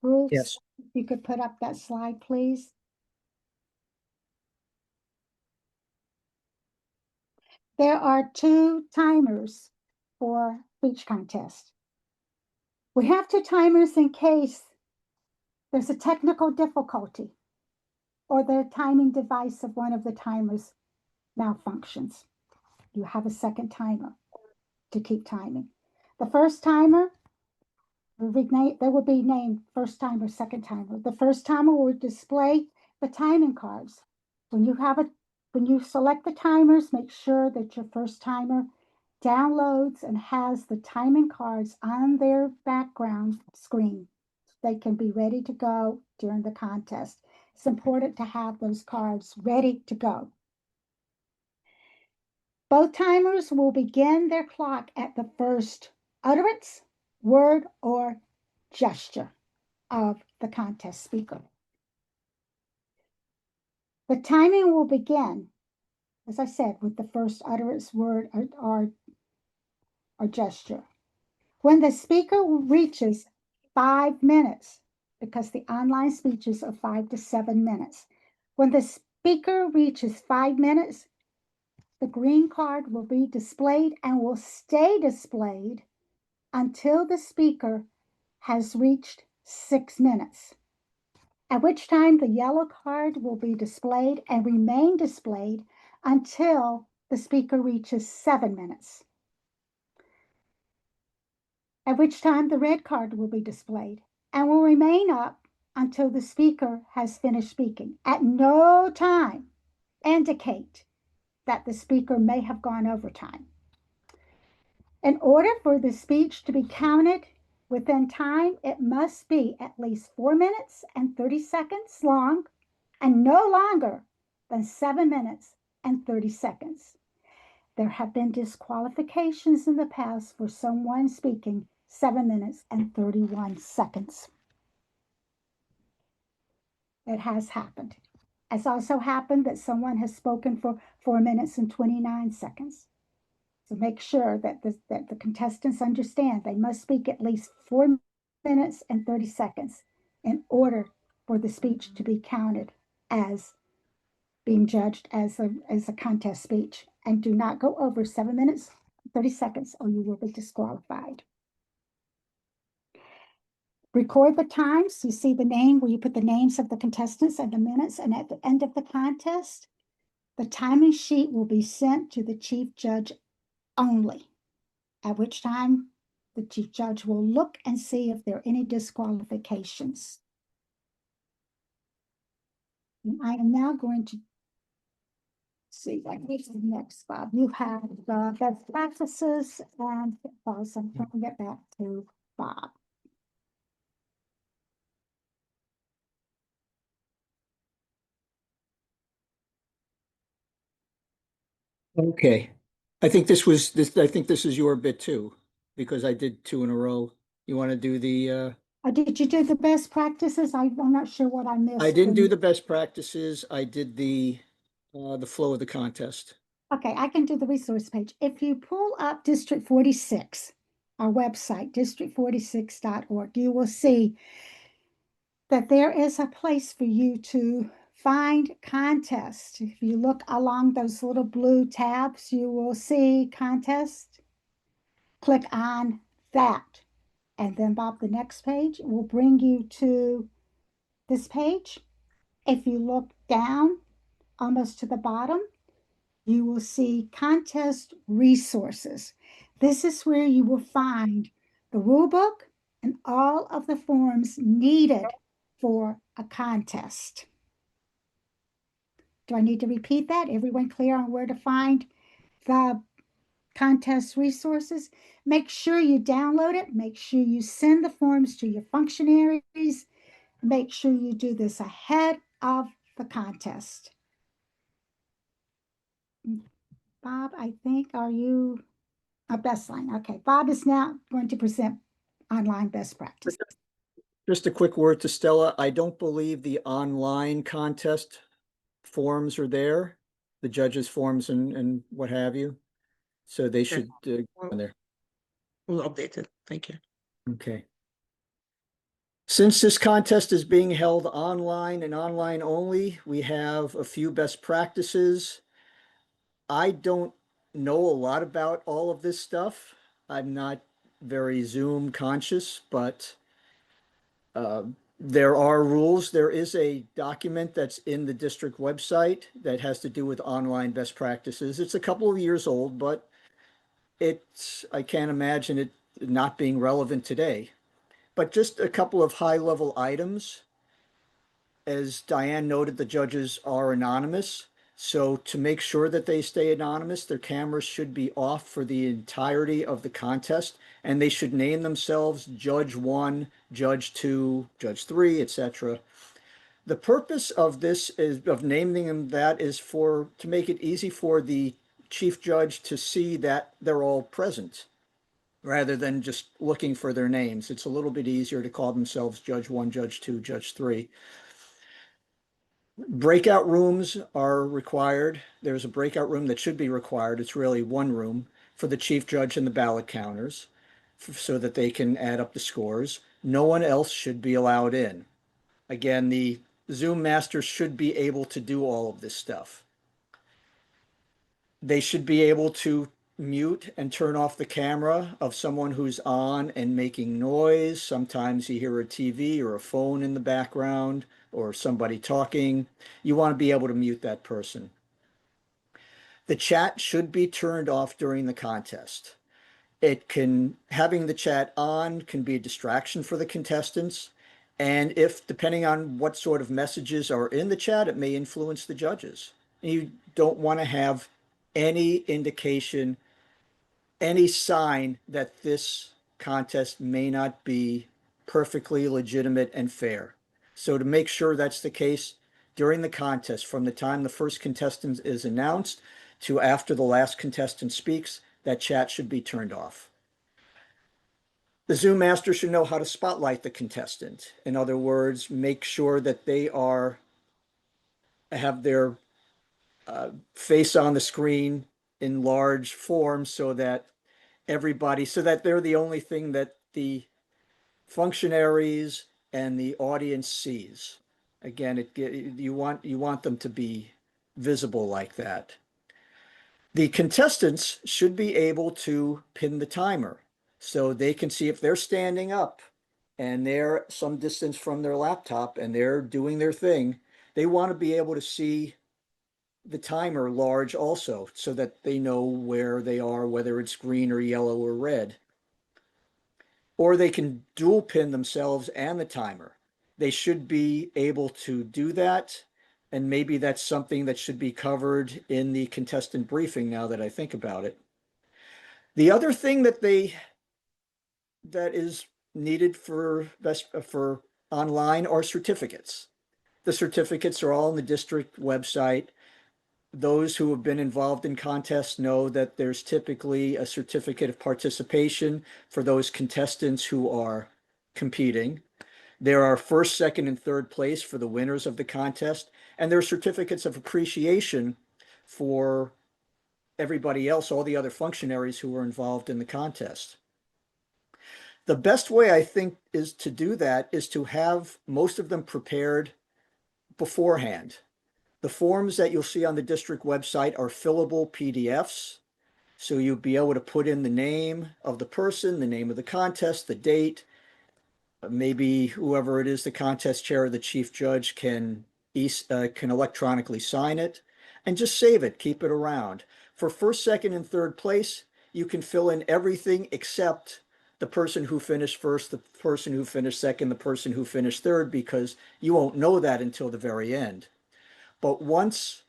Speaker 2: rules.
Speaker 3: Yes.
Speaker 2: If you could put up that slide, please. There are 2 timers for each contest. We have 2 timers in case there's a technical difficulty or the timing device of one of the timers malfunctions. You have a second timer to keep timing. The first timer, they will be named first timer, second timer. The first timer will display the timing cards. When you select the timers, make sure that your first timer downloads and has the timing cards on their background screen. They can be ready to go during the contest. It's important to have those cards ready to go. Both timers will begin their clock at the first utterance, word, or gesture of the contest speaker. The timing will begin, as I said, with the first utterance, word, or gesture. When the speaker reaches 5 minutes, because the online speeches are 5 to 7 minutes. When the speaker reaches 5 minutes, the green card will be displayed and will stay displayed until the speaker has reached 6 minutes, at which time the yellow card will be displayed and remain displayed until the speaker reaches 7 minutes, at which time the red card will be displayed and will remain up until the speaker has finished speaking. At no time indicate that the speaker may have gone over time. In order for the speech to be counted, Within time, it must be at least 4 minutes and 30 seconds long and no longer than 7 minutes and 30 seconds. There have been disqualifications in the past for someone speaking 7 minutes and 31 seconds. It has happened. It's also happened that someone has spoken for 4 minutes and 29 seconds. So make sure that the contestants understand they must speak at least 4 minutes and 30 seconds in order for the speech to be counted as being judged as a contest speech. And do not go over 7 minutes, 30 seconds, or you will be disqualified. Record the times. You see the name where you put the names of the contestants and the minutes, and at the end of the contest, the timing sheet will be sent to the chief judge only, at which time the chief judge will look and see if there are any disqualifications. And I am now going to see what is next, Bob. You have the best practices and pitfalls. I'm trying to get back to Bob.
Speaker 3: Okay. I think this is your bit too, because I did 2 in a row. You want to do the,
Speaker 2: Did you do the best practices? I'm not sure what I missed.
Speaker 3: I didn't do the best practices. I did the flow of the contest.
Speaker 2: Okay, I can do the resource page. If you pull up District 46, our website, district46.org, you will see that there is a place for you to find contest. If you look along those little blue tabs, you will see contest. Click on that. And then, Bob, the next page will bring you to this page. If you look down almost to the bottom, you will see contest resources. This is where you will find the rule book and all of the forms needed for a contest. Do I need to repeat that? Everyone clear on where to find the contest resources? Make sure you download it. Make sure you send the forms to your functionaries. Make sure you do this ahead of the contest. Bob, I think, are you a best line? Okay, Bob is now going to present online best practice.
Speaker 3: Just a quick word to Stella. I don't believe the online contest forms are there, the judges' forms and what have you. So they should go in there.
Speaker 1: We'll update it. Thank you.
Speaker 3: Okay. Since this contest is being held online and online only, we have a few best practices. I don't know a lot about all of this stuff. I'm not very Zoom conscious, but there are rules. There is a document that's in the district website that has to do with online best practices. It's a couple of years old, but I can't imagine it not being relevant today. But just a couple of high-level items. As Dianne noted, the judges are anonymous. So to make sure that they stay anonymous, their cameras should be off for the entirety of the contest, and they should name themselves Judge 1, Judge 2, Judge 3, etc. The purpose of this of naming them that is to make it easy for the chief judge to see that they're all present, rather than just looking for their names. It's a little bit easier to call themselves Judge 1, Judge 2, Judge 3. Breakout rooms are required. There's a breakout room that should be required. It's really one room for the chief judge and the ballot counters so that they can add up the scores. No one else should be allowed in. Again, the Zoom masters should be able to do all of this stuff. They should be able to mute and turn off the camera of someone who's on and making noise. Sometimes you hear a TV or a phone in the background or somebody talking. You want to be able to mute that person. The chat should be turned off during the contest. Having the chat on can be a distraction for the contestants. And depending on what sort of messages are in the chat, it may influence the judges. You don't want to have any indication, any sign that this contest may not be perfectly legitimate and fair. So to make sure that's the case during the contest, from the time the first contestant is announced to after the last contestant speaks, that chat should be turned off. The Zoom master should know how to spotlight the contestant. In other words, make sure that they have their face on the screen in large form so that they're the only thing that the functionaries and the audience sees. Again, you want them to be visible like that. The contestants should be able to pin the timer so they can see if they're standing up and they're some distance from their laptop and they're doing their thing. They want to be able to see the timer large also so that they know where they are, whether it's green or yellow or red. Or they can dual pin themselves and the timer. They should be able to do that. And maybe that's something that should be covered in the contestant briefing now that I think about it. The other thing that is needed for online are certificates. The certificates are all on the district website. Those who have been involved in contests know that there's typically a certificate of participation for those contestants who are competing. There are first, second, and third place for the winners of the contest, and there are certificates of appreciation for everybody else, all the other functionaries who were involved in the contest. The best way, I think, is to do that is to have most of them prepared beforehand. The forms that you'll see on the district website are fillable PDFs. So you'll be able to put in the name of the person, the name of the contest, the date. Maybe whoever it is, the contest chair or the chief judge can electronically sign it and just save it, keep it around. For first, second, and third place, you can fill in everything except the person who finished first, the person who finished second, the person who finished third, because you won't know that until the very end. But once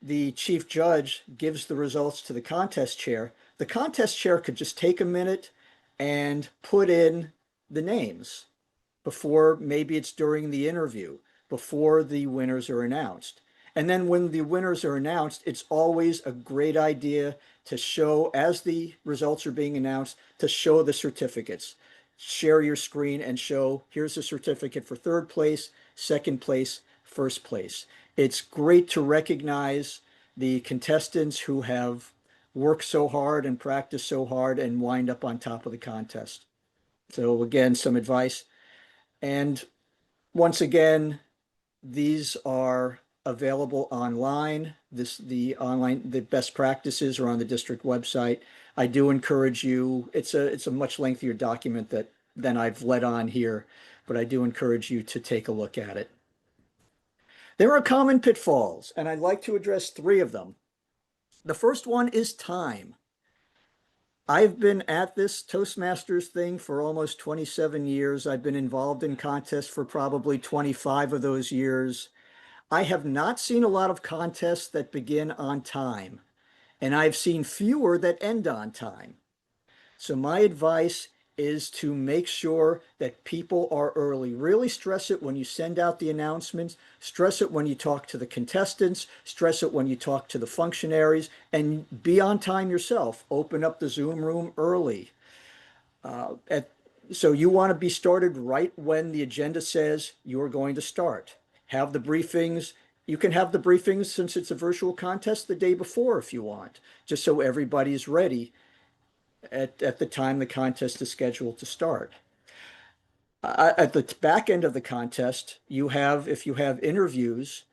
Speaker 3: the chief judge gives the results to the contest chair could just take a minute and put in the names before, maybe it's during the interview, before the winners are announced. And then when the winners are announced, it's always a great idea to show, as the results are being announced, to show the certificates. Share your screen and show, here's the certificate for third place, second place, first place. It's great to recognize the contestants who have worked so hard and practiced so hard and wind up on top of the contest. So again, some advice. And once again, these are available online. The best practices are on the district website. I do encourage you, it's a much lengthier document than I've led on here, but I do encourage you to take a look at it. There are common pitfalls, and I'd like to address 3 of them. The first one is time. I've been at this Toastmasters thing for almost 27 years. I've been involved in contests for probably 25 of those years. I have not seen a lot of contests that begin on time, and I've seen fewer that end on time. So my advice is to make sure that people are early. Really stress it when you send out the announcements, stress it when you talk to the contestants, stress it when you talk to the functionaries, and be on time yourself. Open up the Zoom room early. So you want to be started right when the agenda says you're going to start. Have the briefings. You can have the briefings, since it's a virtual contest, the day before if you want, just so everybody's ready at the time the contest is scheduled to start. At the back end of the contest, if you have interviews,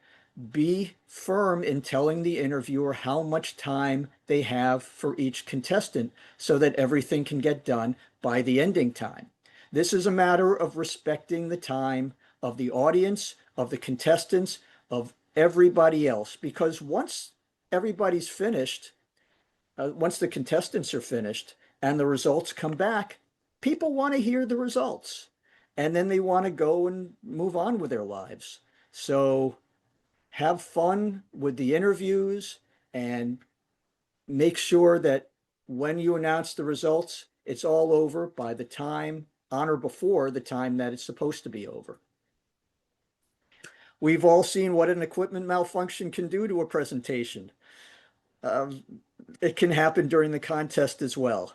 Speaker 3: be firm in telling the interviewer how much time they have for each contestant so that everything can get done by the ending time. This is a matter of respecting the time of the audience, of the contestants, of everybody else, because once everybody's finished, once the contestants are finished and the results come back, people want to hear the results, and then they want to go and move on with their lives. So have fun with the interviews and make sure that when you announce the results, it's all over by the time on or before the time that it's supposed to be over. We've all seen what an equipment malfunction can do to a presentation. It can happen during the contest as well.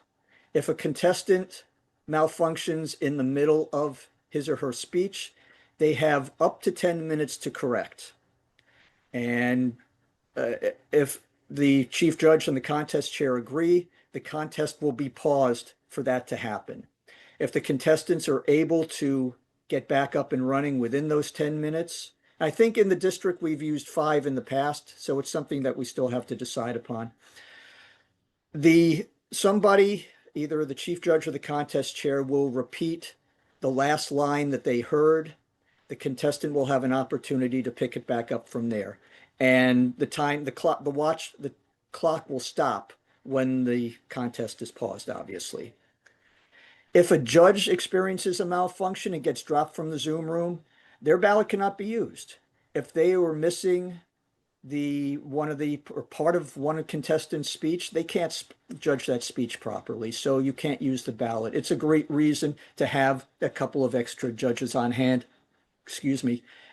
Speaker 3: If a contestant malfunctions in the middle of his or her speech, they have up to 10 minutes to correct. And if the chief judge and the contest chair agree, the contest will be paused for that to happen. If the contestants are able to get back up and running within those 10 minutes, I think in the district we've used 5 in the past, so it's something that we still have to decide upon. Somebody, either the chief judge or the contest chair, will repeat the last line that they heard. The contestant will have an opportunity to pick it back up from there. And the clock will stop when the contest is paused, obviously. If a judge experiences a malfunction and gets dropped from the Zoom room, their ballot cannot be used. If they were missing part of one contestant's speech, they can't judge that speech properly, so you can't use the ballot. It's a great reason to have a couple of extra judges on hand,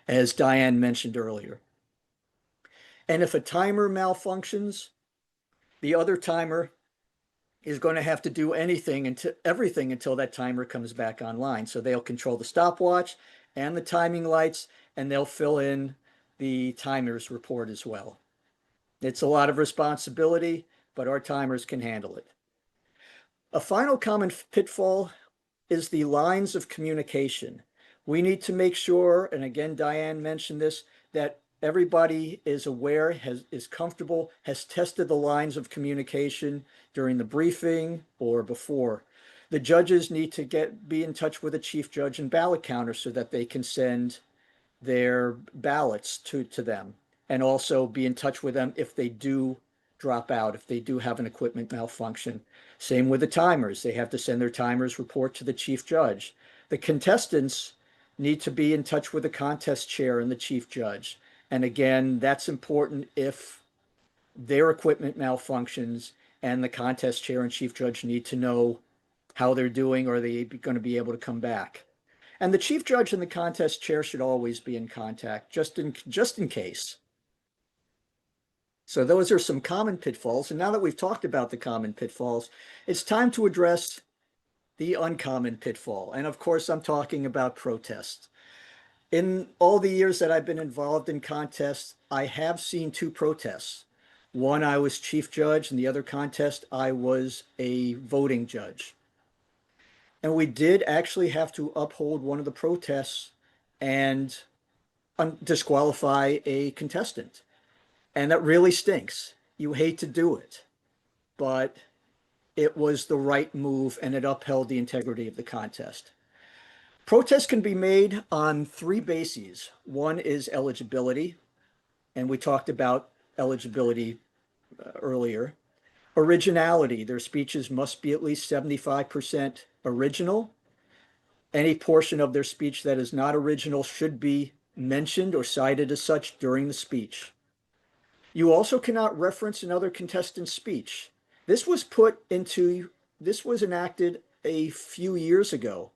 Speaker 3: as Dianne mentioned earlier. And if a timer malfunctions, the other timer is going to have to do everything until that timer comes back online. So they'll control the stopwatch and the timing lights, and they'll fill in the timer's report as well. It's a lot of responsibility, but our timers can handle it. A final common pitfall is the lines of communication. We need to make sure, and again, Dianne mentioned this, that everybody is aware, is comfortable, has tested the lines of communication during the briefing or before. The judges need to be in touch with the chief judge and ballot counter so that they can send their ballots to them, and also be in touch with them if they do drop out, if they do have an equipment malfunction. Same with the timers. They have to send their timers report to the chief judge. The contestants need to be in touch with the contest chair and the chief judge. And again, that's important if their equipment malfunctions and the contest chair and chief judge need to know how they're doing, or are they going to be able to come back. And the chief judge and the contest chair should always be in contact, just in case. So those are some common pitfalls. And now that we've talked about the common pitfalls, it's time to address the uncommon pitfall. And of course, I'm talking about protests. In all the years that I've been involved in contests, I have seen 2 protests. One, I was chief judge, and the other contest, I was a voting judge. And we did actually have to uphold one of the protests and disqualify a contestant. And that really stinks. You hate to do it, but it was the right move, and it upheld the integrity of the contest. Protests can be made on 3 bases. One is eligibility, and we talked about eligibility earlier. Originality, their speeches must be at least 75% original. Any portion of their speech that is not original should be mentioned or cited as such during the speech. You also cannot reference another contestant's speech. This was enacted a few years ago.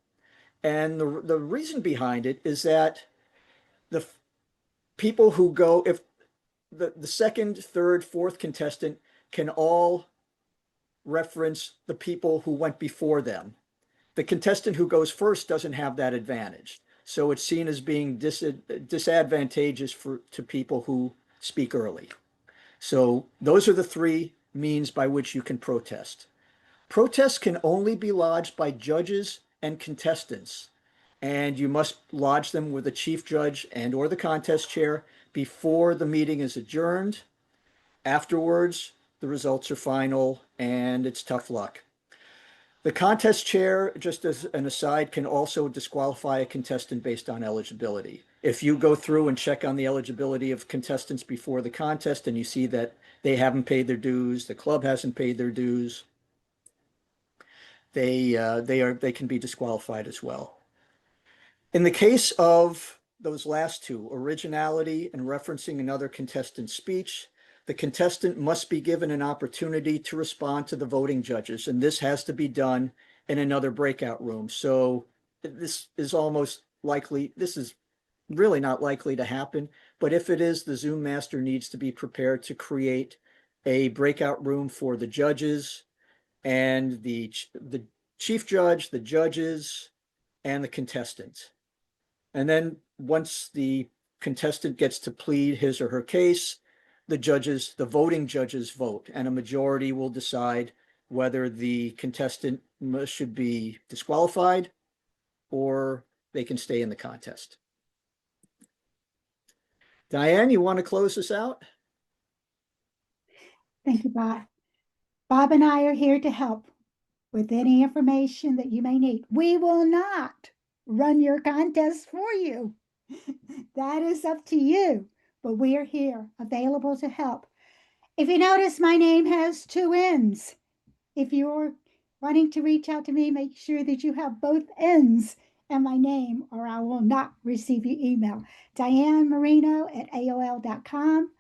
Speaker 3: And the reason behind it is that the people who go, if the second, third, fourth contestant can all reference the people who went before them. The contestant who goes first doesn't have that advantage. So it's seen as being disadvantageous to people who speak early. So those are the 3 means by which you can protest. Protests can only be lodged by judges and contestants, and you must lodge them with the chief judge and or the contest chair before the meeting is adjourned. Afterwards, the results are final, and it's tough luck. The contest chair, just as an aside, can also disqualify a contestant based on eligibility. If you go through and check on the eligibility of contestants before the contest and you see that they haven't paid their dues, the club hasn't paid their dues, they can be disqualified as well. In the case of those last 2, originality and referencing another contestant's speech, the contestant must be given an opportunity to respond to the voting judges, and this has to be done in another breakout room. So this is really not likely to happen. But if it is, the Zoom master needs to be prepared to create a breakout room for the judges and the chief judge, the judges, and the contestant. And then once the contestant gets to plead his or her case, the voting judges vote, and a majority will decide whether the contestant should be disqualified or they can stay in the contest. Dianne, you want to close this out?
Speaker 2: Thank you, Bob. Bob and I are here to help with any information that you may need. We will not run your contest for you. That is up to you, but we are here available to help. If you notice, my name has two N's. If you're wanting to reach out to me, make sure that you have both N's and my name, or I will not receive your email. Dianne Marino at AOL.com.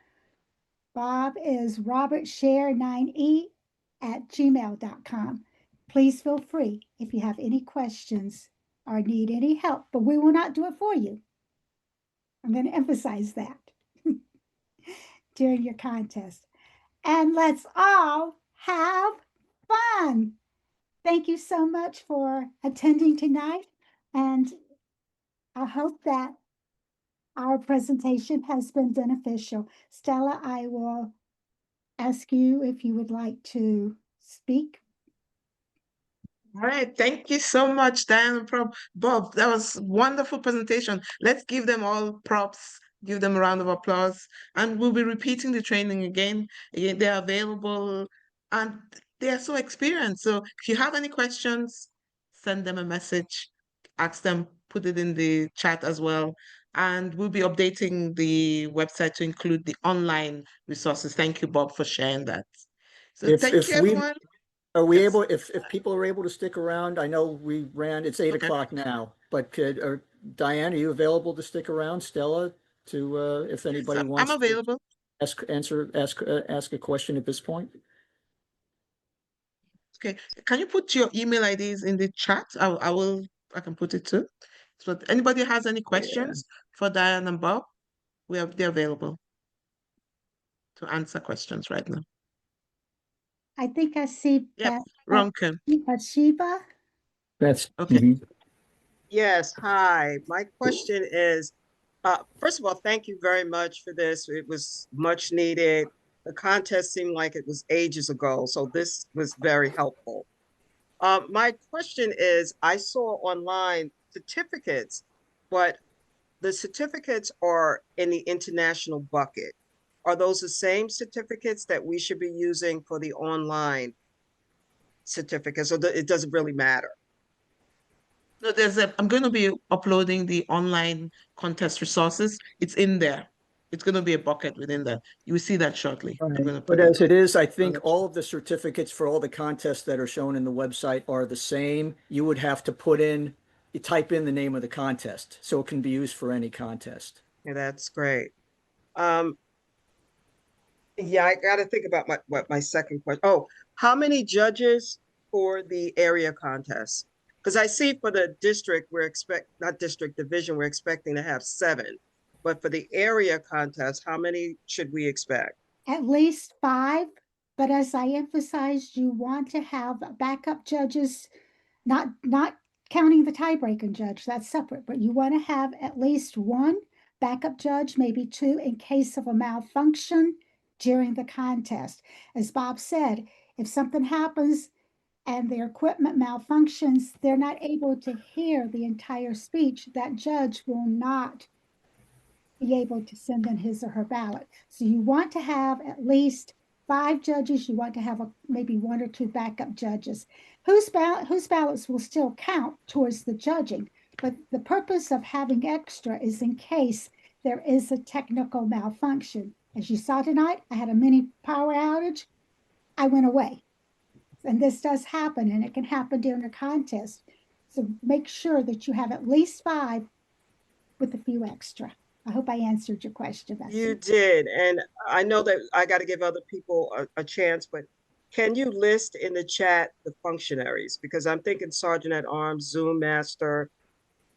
Speaker 2: Bob is robertshare9e at gmail.com. Please feel free if you have any questions or need any help, but we will not do it for you. I'm going to emphasize that during your contest. And let's all have fun. Thank you so much for attending tonight. And I hope that our presentation has been beneficial. Stella, I will ask you if you would like to speak.
Speaker 1: All right, thank you so much, Diane and Bob. That was a wonderful presentation. Let's give them all props, give them a round of applause, and we'll be repeating the training again. Again, they're available and they're so experienced. So if you have any questions, send them a message, ask them, put it in the chat as well. And we'll be updating the website to include the online resources. Thank you, Bob, for sharing that. So thank you, everyone.
Speaker 3: Are we
Speaker 1: Yes.
Speaker 3: able, if people are able to stick around, I know it's 8
Speaker 1: Okay.
Speaker 3: o'clock now, but Diane, are you available to stick around? Stella, to if anybody
Speaker 1: I'm
Speaker 3: wants
Speaker 1: available.
Speaker 3: to ask a question at this point?
Speaker 1: Okay, can you put your email IDs in the chat? I can put it too. So anybody has any questions for Diane and Bob, they're available to answer questions right now.
Speaker 2: I think I see
Speaker 1: Yep, Ronken.
Speaker 2: Bathsheba.
Speaker 3: That's
Speaker 1: Okay.
Speaker 5: Yes, hi. My question is, first of all, thank you very much for this. It was much needed. The contest seemed like it was ages ago, so this was very helpful. My question is, I saw online certificates, but the certificates are in the international bucket. Are those the same certificates that we should be using for the online certificates, or it doesn't really matter?
Speaker 1: No, I'm going to be uploading the online contest resources. It's in there. It's going to be a bucket within that. You will see that shortly. I'm going to
Speaker 3: But
Speaker 1: put
Speaker 3: as
Speaker 1: it.
Speaker 3: it is, I think all of the certificates for all the contests that are shown in the website are the same. You would have to type in the name of the contest, so it can be used for any contest.
Speaker 5: Yeah, that's great. Yeah, I got to think about my second question. Oh, how many judges for the area contest? Because I see for the district, not district division, we're expecting to have 7. But for the area contest, how many should we expect?
Speaker 2: At least 5, but as I emphasized, you want to have backup judges, not counting the tiebreaker judge, that's separate, but you want to have at least 1 backup judge, maybe 2 in case of a malfunction during the contest. As Bob said, if something happens and their equipment malfunctions, they're not able to hear the entire speech. That judge will not be able to send in his or her ballot. So you want to have at least 5 judges. You want to have maybe 1 or 2 backup judges whose ballots will count towards the judging. But the purpose of having extra is in case there is a technical malfunction. As you saw tonight, I had a mini power outage. I went away. And this does happen, and it can happen during a contest. So make sure that you have at least 5 with a few extra. I hope I answered your question.
Speaker 5: You did. And I know that I got to give other people a chance, but can you list in the chat the functionaries? Because I'm thinking Sergeant at Arms, Zoom Master,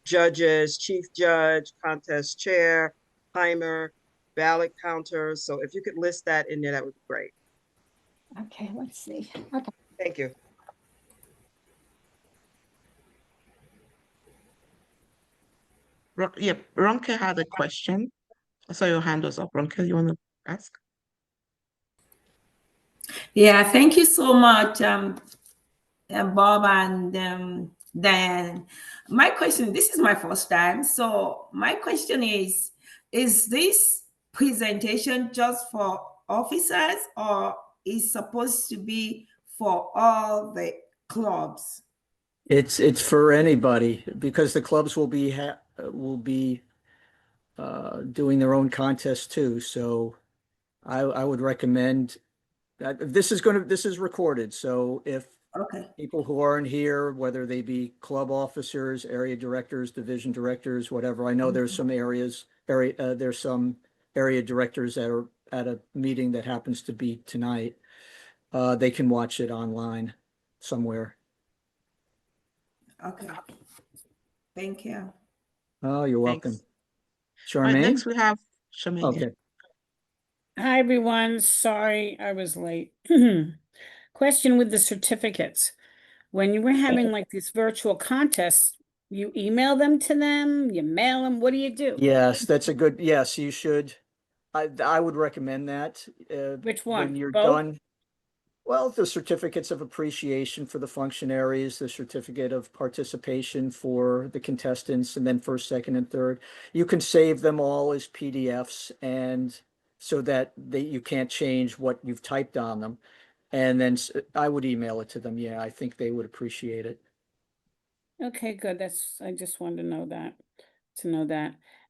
Speaker 5: judges, chief judge, contest chair, timer, ballot counter. So if you could list that in there, that would be great.
Speaker 2: Okay, let's see. Okay.
Speaker 5: Thank you.
Speaker 1: Yeah, Ronke had a question. I saw your hand was up. Ronke, you want to ask?
Speaker 6: Yeah, thank you so much, Bob and Dianne. My question, this is my first time. So my question is this presentation just for officers or is supposed to be for all the clubs?
Speaker 3: It's for anybody because the clubs will be doing their own contest too. So I would recommend that this is recorded. So if
Speaker 6: Okay.
Speaker 3: people who aren't here, whether they be club officers, area directors, division directors, whatever, I know there's some there's some area directors that are at a meeting that happens to be tonight. They can watch it online somewhere.
Speaker 6: Okay. Thank you.
Speaker 3: Oh, you're welcome.
Speaker 1: Thanks. All right,
Speaker 3: Charmaine?
Speaker 1: next we have Charmaine.
Speaker 3: Okay.
Speaker 7: Hi, everyone. Sorry I was late. Question with the certificates. When you were having like these virtual contests, you email them to them, you mail them, what do you do?
Speaker 3: Yes, that's a good, yes, you should. I would recommend that.
Speaker 7: Which
Speaker 3: When
Speaker 7: one?
Speaker 3: you're
Speaker 7: Both?
Speaker 3: done. Well, the certificates of appreciation for the functionaries, the certificate of participation for the contestants, and then first, second, and third. You can save them all as PDFs and so that you can't change what you've typed on them. And then I would email it to them. Yeah, I think they would appreciate it.
Speaker 7: Okay, good. I just wanted to know that.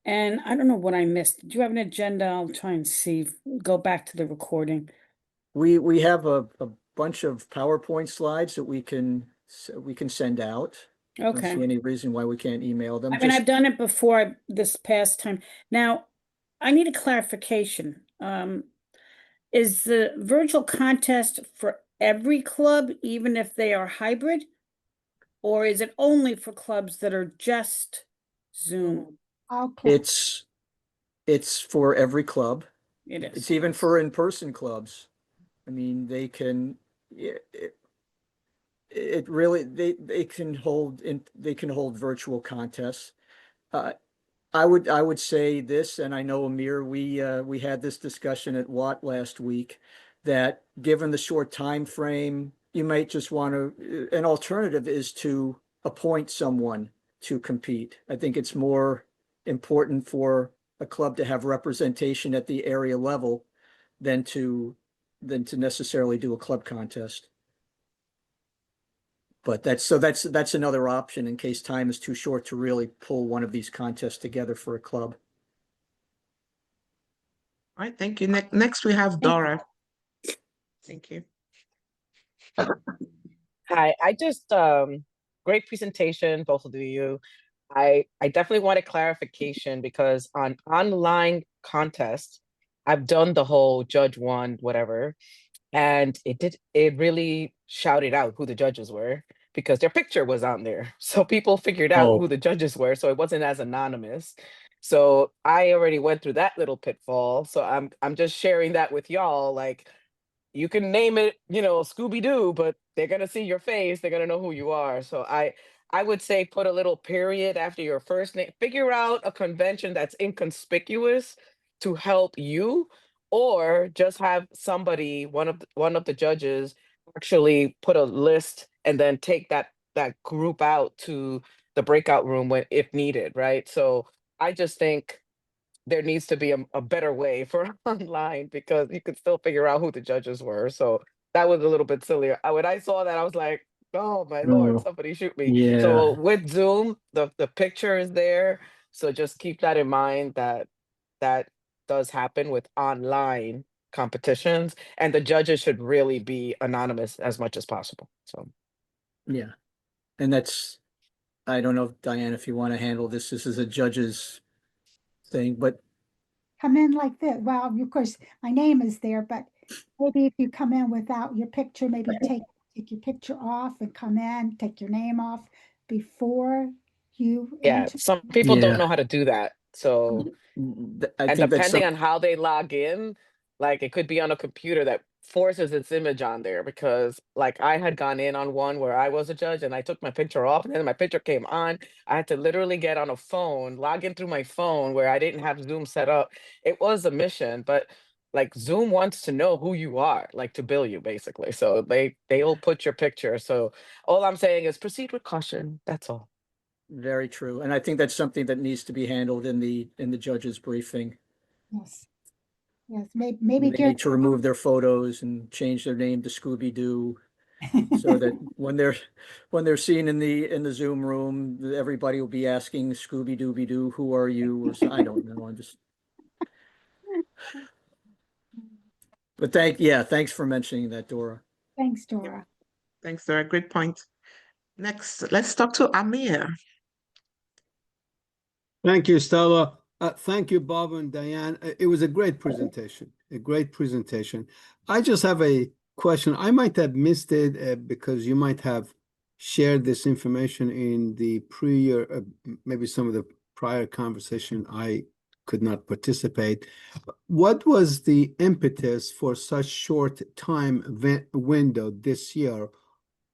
Speaker 7: And I don't know what I missed. Do you have an agenda? I'll try and see, go back to the recording.
Speaker 3: We have a bunch of PowerPoint slides that we can send out. I don't see
Speaker 7: Okay.
Speaker 3: any reason why we can't email them.
Speaker 7: I mean, I've done it before this past time. Now, I need a clarification. Is the virtual contest for every club, even if they are hybrid? Or is it only for clubs that are just Zoom?
Speaker 2: All clubs.
Speaker 3: It's for every club.
Speaker 7: It is.
Speaker 3: It's even for in-person clubs. I mean, they can it really they can hold virtual contests. I would say this, and I know Amir, we had this discussion at Watt last week, that given the short time frame, you might just want to, an alternative is to appoint someone to compete. I think it's more important for a club to have representation at the area level than to necessarily do a club contest. But that's another option in case time is too short to really pull one of these contests together for a club.
Speaker 1: All right, thank you. Next we have Dora. Thank you.
Speaker 8: Hi, I just great presentation, both of you. I definitely wanted clarification because on online contests, I've done the whole judge won, whatever, and it really shouted out who the judges were because their picture was on there. So people figured out who the judges were, so it wasn't as anonymous. So I already went through that little pitfall. So I'm just sharing that with y'all. Like, you can name it, Scooby-Doo, but they're gonna see your face, they're gonna know who you are. So I would say put a little period after your first name. Figure out a convention that's inconspicuous to help you, or just have somebody, one of the judges, actually put a list and then take that group out to the breakout room when if needed, right? So I just think there needs to be a better way for online because you could still figure out who the judges were. So that was a little bit sillier. When I saw that, I was like, oh my Lord, somebody shoot me.
Speaker 3: Yeah.
Speaker 8: So with Zoom, the picture is there. So just keep that in mind that does happen with online competitions, and the judges should really be anonymous as much as possible. So
Speaker 3: Yeah. And I don't know, Dianne, if you want to handle this. This is a judge's thing, but
Speaker 2: Come in like this. Well, of course, my name is there, but maybe if you come in without your picture, maybe take your picture off and come in, take your name off before you
Speaker 8: Yeah,
Speaker 2: enter.
Speaker 8: some people don't
Speaker 3: Yeah.
Speaker 8: know how to do that. So,
Speaker 3: I
Speaker 8: and
Speaker 3: think that's
Speaker 8: depending on how they log in, like it could be on a computer that forces its image on there, because like I had gone in on one where I was a judge and I took my picture off and then my picture came on. I had to literally get on a phone, log in through my phone where I didn't have Zoom set up. It was a mission, but like Zoom wants to know who you are, like to bill you basically. So they'll put your picture. So all I'm saying is proceed with caution. That's all.
Speaker 3: very true. And I think that's something that needs to be handled in the judge's briefing.
Speaker 2: Yes. Yes, maybe
Speaker 3: They
Speaker 2: during,
Speaker 3: need to remove their photos and change their name to Scooby-Doo so that when they're seen in the Zoom room, everybody will be asking Scooby-Dooby-Doo, who are you? Or so, I don't know. I'm just, but thanks for mentioning that, Dora.
Speaker 2: thanks, Dora.
Speaker 1: Thanks, Dora. Great point. Next, let's talk to Amir.
Speaker 9: Thank you, Stella. Thank you, Bob and Diane. It was a great presentation, a great presentation. I just have a question. I might have missed it because you might have shared this information in the maybe some of the prior conversation. I could not participate. What was the impetus for such short time window this year?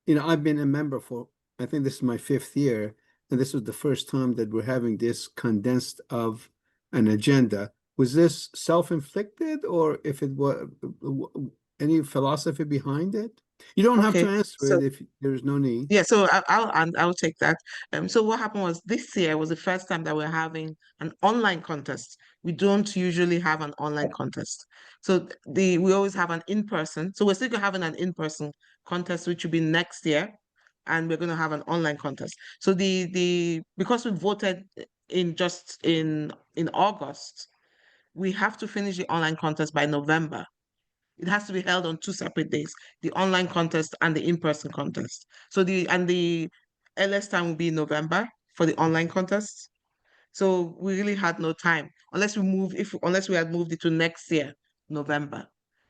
Speaker 9: You know, I've been a member for, I think this is my 5th year, and this was the first time that we're having this condensed of an agenda. Was this self-inflicted, or if it was any philosophy behind it? You don't have to
Speaker 1: Okay,
Speaker 9: answer
Speaker 1: so
Speaker 9: it if there's no need.
Speaker 1: yeah, so I'll take that. So what happened was this year was the first time that we're having an online contest. We don't usually have an online contest. So we always have an in-person. So we're still having an in-person contest, which will be next year, and we're going to have an online contest. So because we voted in August, we have to finish the online contest by November. It has to be held on 2 separate days, the online contest and the in-person contest. So the earliest time will be November for the online contest. So we really had no time unless we had moved it to next year, November.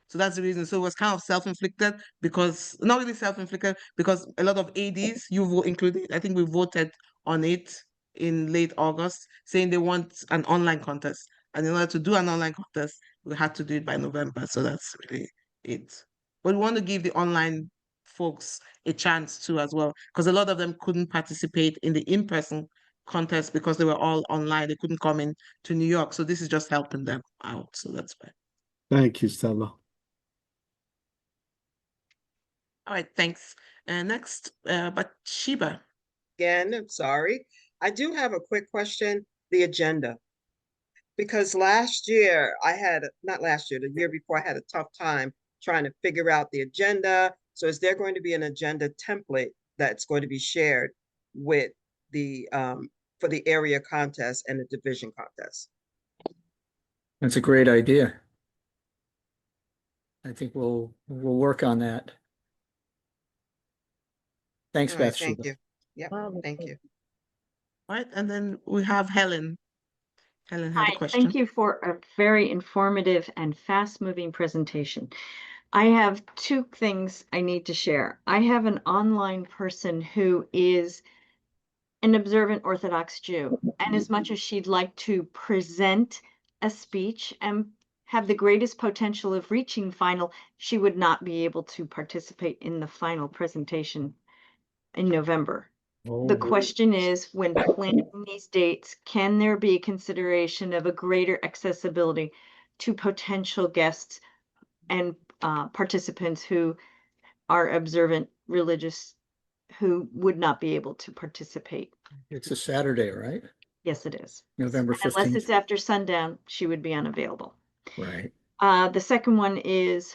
Speaker 1: So that's the reason. So it was kind of self-inflicted, because not really self-inflicted, because a lot of ADs, you included, I think we voted on it in late August, saying they want an online contest. And in order to do an online contest, we had to do it by November. So that's really it. But we want to give the online folks a chance too as well, because a lot of them couldn't participate in the in-person contest because they were all online. They couldn't come in to New York. So this is just helping them out. So that's fine.
Speaker 9: Thank you, Stella.
Speaker 1: All right, thanks. Next, Bathsheba.
Speaker 5: Again, I'm sorry. I do have a quick question, the agenda. Because last year not last year, the year before, I had a tough time trying to figure out the agenda. So is there going to be an agenda template that's going to be shared with the for the area contest and the division contest?
Speaker 3: That's a great idea. I think we'll work on that. Thanks,
Speaker 5: All right,
Speaker 3: Bathsheba.
Speaker 5: thank you. Yep, thank you.
Speaker 1: All right, and then we have Helen. Helen had a
Speaker 4: Hi,
Speaker 1: question.
Speaker 4: thank you for a very informative and fast-moving presentation. I have 2 things I need to share. I have an online person who is an observant Orthodox Jew, and as much as she'd like to present a speech and have the greatest potential of reaching final, she would not be able to participate in the final presentation in November. The question is, when planning these dates, can there be consideration of a greater accessibility to potential guests and participants who are observant religious who would not be able to participate?
Speaker 3: It's a Saturday, right?
Speaker 4: Yes, it is.
Speaker 3: November
Speaker 4: And unless
Speaker 3: 15th.
Speaker 4: it's after sundown, she would be unavailable.
Speaker 3: Right.
Speaker 4: The second one is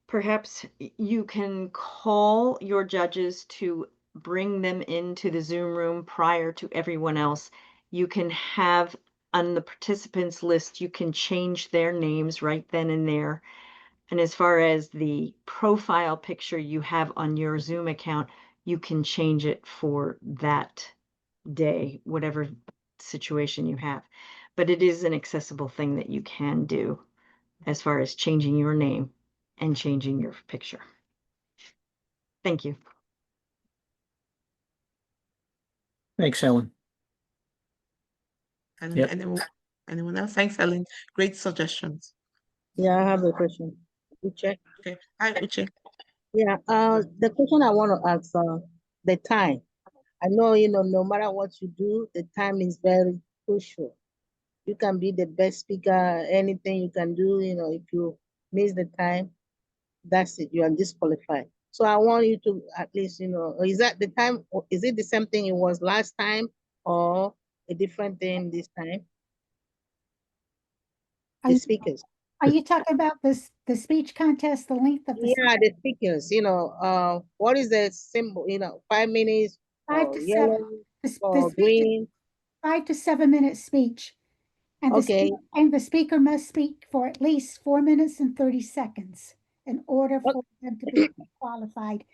Speaker 4: perhaps you can call your judges to bring them into the Zoom room prior to everyone else. You can have on the participants list, you can change their names right then and there. And as far as the profile picture you have on your Zoom account, you can change it for that day, whatever situation you have. But it is an accessible thing that you can do. as far as changing your name and changing your picture. Thank you.
Speaker 3: Thanks, Helen.
Speaker 1: And
Speaker 3: Yep.
Speaker 1: anyone else? Thanks, Helen. Great suggestions.
Speaker 10: Yeah, I have a question. Uche.
Speaker 1: Okay. Hi, Uche.
Speaker 10: Yeah, the question I want to ask, the time. I know, no matter what you do, the time is very crucial. You can be the best speaker, anything you can do, if you miss the time, that's it, you are disqualified. So I want you to at least, is that the time, or is it the same thing it was last time or a different thing this time?
Speaker 2: Are
Speaker 10: The
Speaker 2: you,
Speaker 10: speakers.
Speaker 2: are you talking about the speech contest, the length of the
Speaker 10: Yeah, the speakers, what is the symbol, 5 minutes
Speaker 2: 5
Speaker 10: or
Speaker 2: to 7,
Speaker 10: yellow
Speaker 2: the
Speaker 10: or
Speaker 2: speech is
Speaker 10: green?
Speaker 2: 5 to 7 minute speech. And
Speaker 10: Okay.
Speaker 2: the speaker must speak for at least 4 minutes and 30 seconds in order for them to be qualified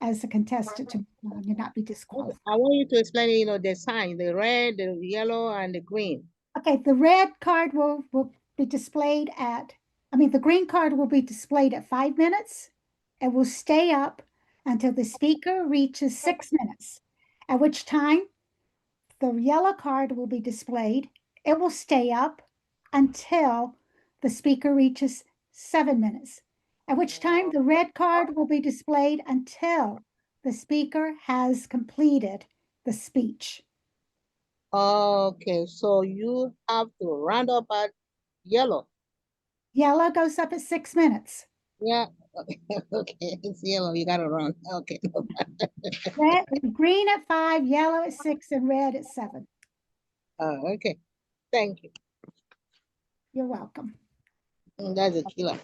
Speaker 2: as a contestant to not be disqualified.
Speaker 10: I want you to explain, the sign, the red, the yellow, and the green.
Speaker 2: Okay, the red card will be displayed the green card will be displayed at 5 minutes. It will stay up until the speaker reaches 6 minutes, at which time the yellow card will be displayed. It will stay up until the speaker reaches 7 minutes, at which time the red card will be displayed until the speaker has completed the speech.
Speaker 10: Okay, so you have to round up at yellow.
Speaker 2: Yellow goes up at 6 minutes.
Speaker 10: Yeah, okay, it's yellow, you gotta run. Okay.
Speaker 2: Red, green at 5, yellow at 6, and red at 7.
Speaker 10: Okay, thank you.
Speaker 2: You're welcome.
Speaker 10: That's a killer.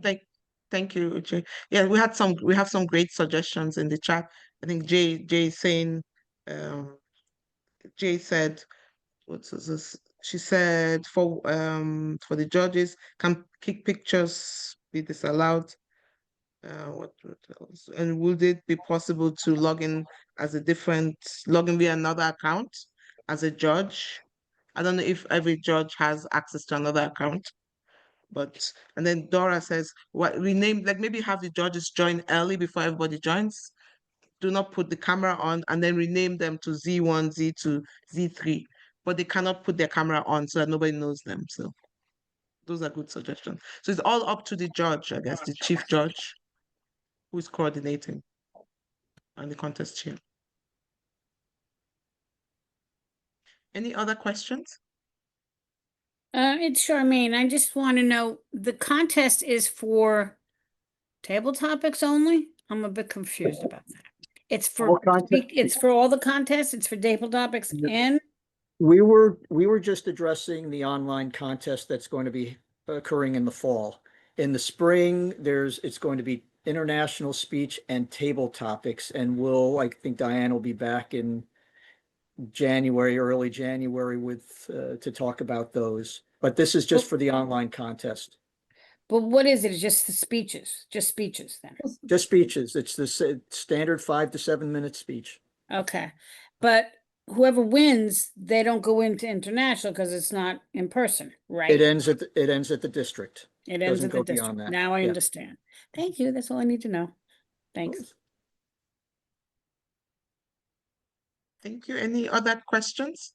Speaker 1: Thank you, Uche. Yeah, we have some great suggestions in the chat. I think Jay saying, Jay said, what is this? She said for the judges, can kick pictures be disallowed? What else? And would it be possible to log in via another account as a judge? I don't know if every judge has access to another account. And then Dora says, what rename, like maybe have the judges join early before everybody joins. Do not put the camera on and then rename them to Z1, Z2, Z3. But they cannot put their camera on so that nobody knows them. So those are good suggestions. So it's all up to the judge, I guess, the chief judge who is coordinating and the contest chair. Any other questions?
Speaker 7: It's Charmaine. I just want to know, the contest is for table topics only? I'm a bit confused about that. It's for all the contests, it's for table topics and
Speaker 3: We were just addressing the online contest that's going to be occurring in the fall. In the spring, it's going to be international speech and table topics, and I think Dianne will be back in January, early January to talk about those. But this is just for the online contest.
Speaker 7: But what is it? It's just the speeches, then.
Speaker 3: Just speeches. It's the standard 5 to 7 minute speech.
Speaker 7: Okay. But whoever wins, they don't go into international because it's not in person, right?
Speaker 3: It ends at the district.
Speaker 7: It ends
Speaker 3: Doesn't
Speaker 7: at the
Speaker 3: go
Speaker 7: district.
Speaker 3: beyond that.
Speaker 7: Now I
Speaker 3: Yeah.
Speaker 7: understand. Thank you. That's all I need to know. Thanks.
Speaker 1: Thank you. Any other questions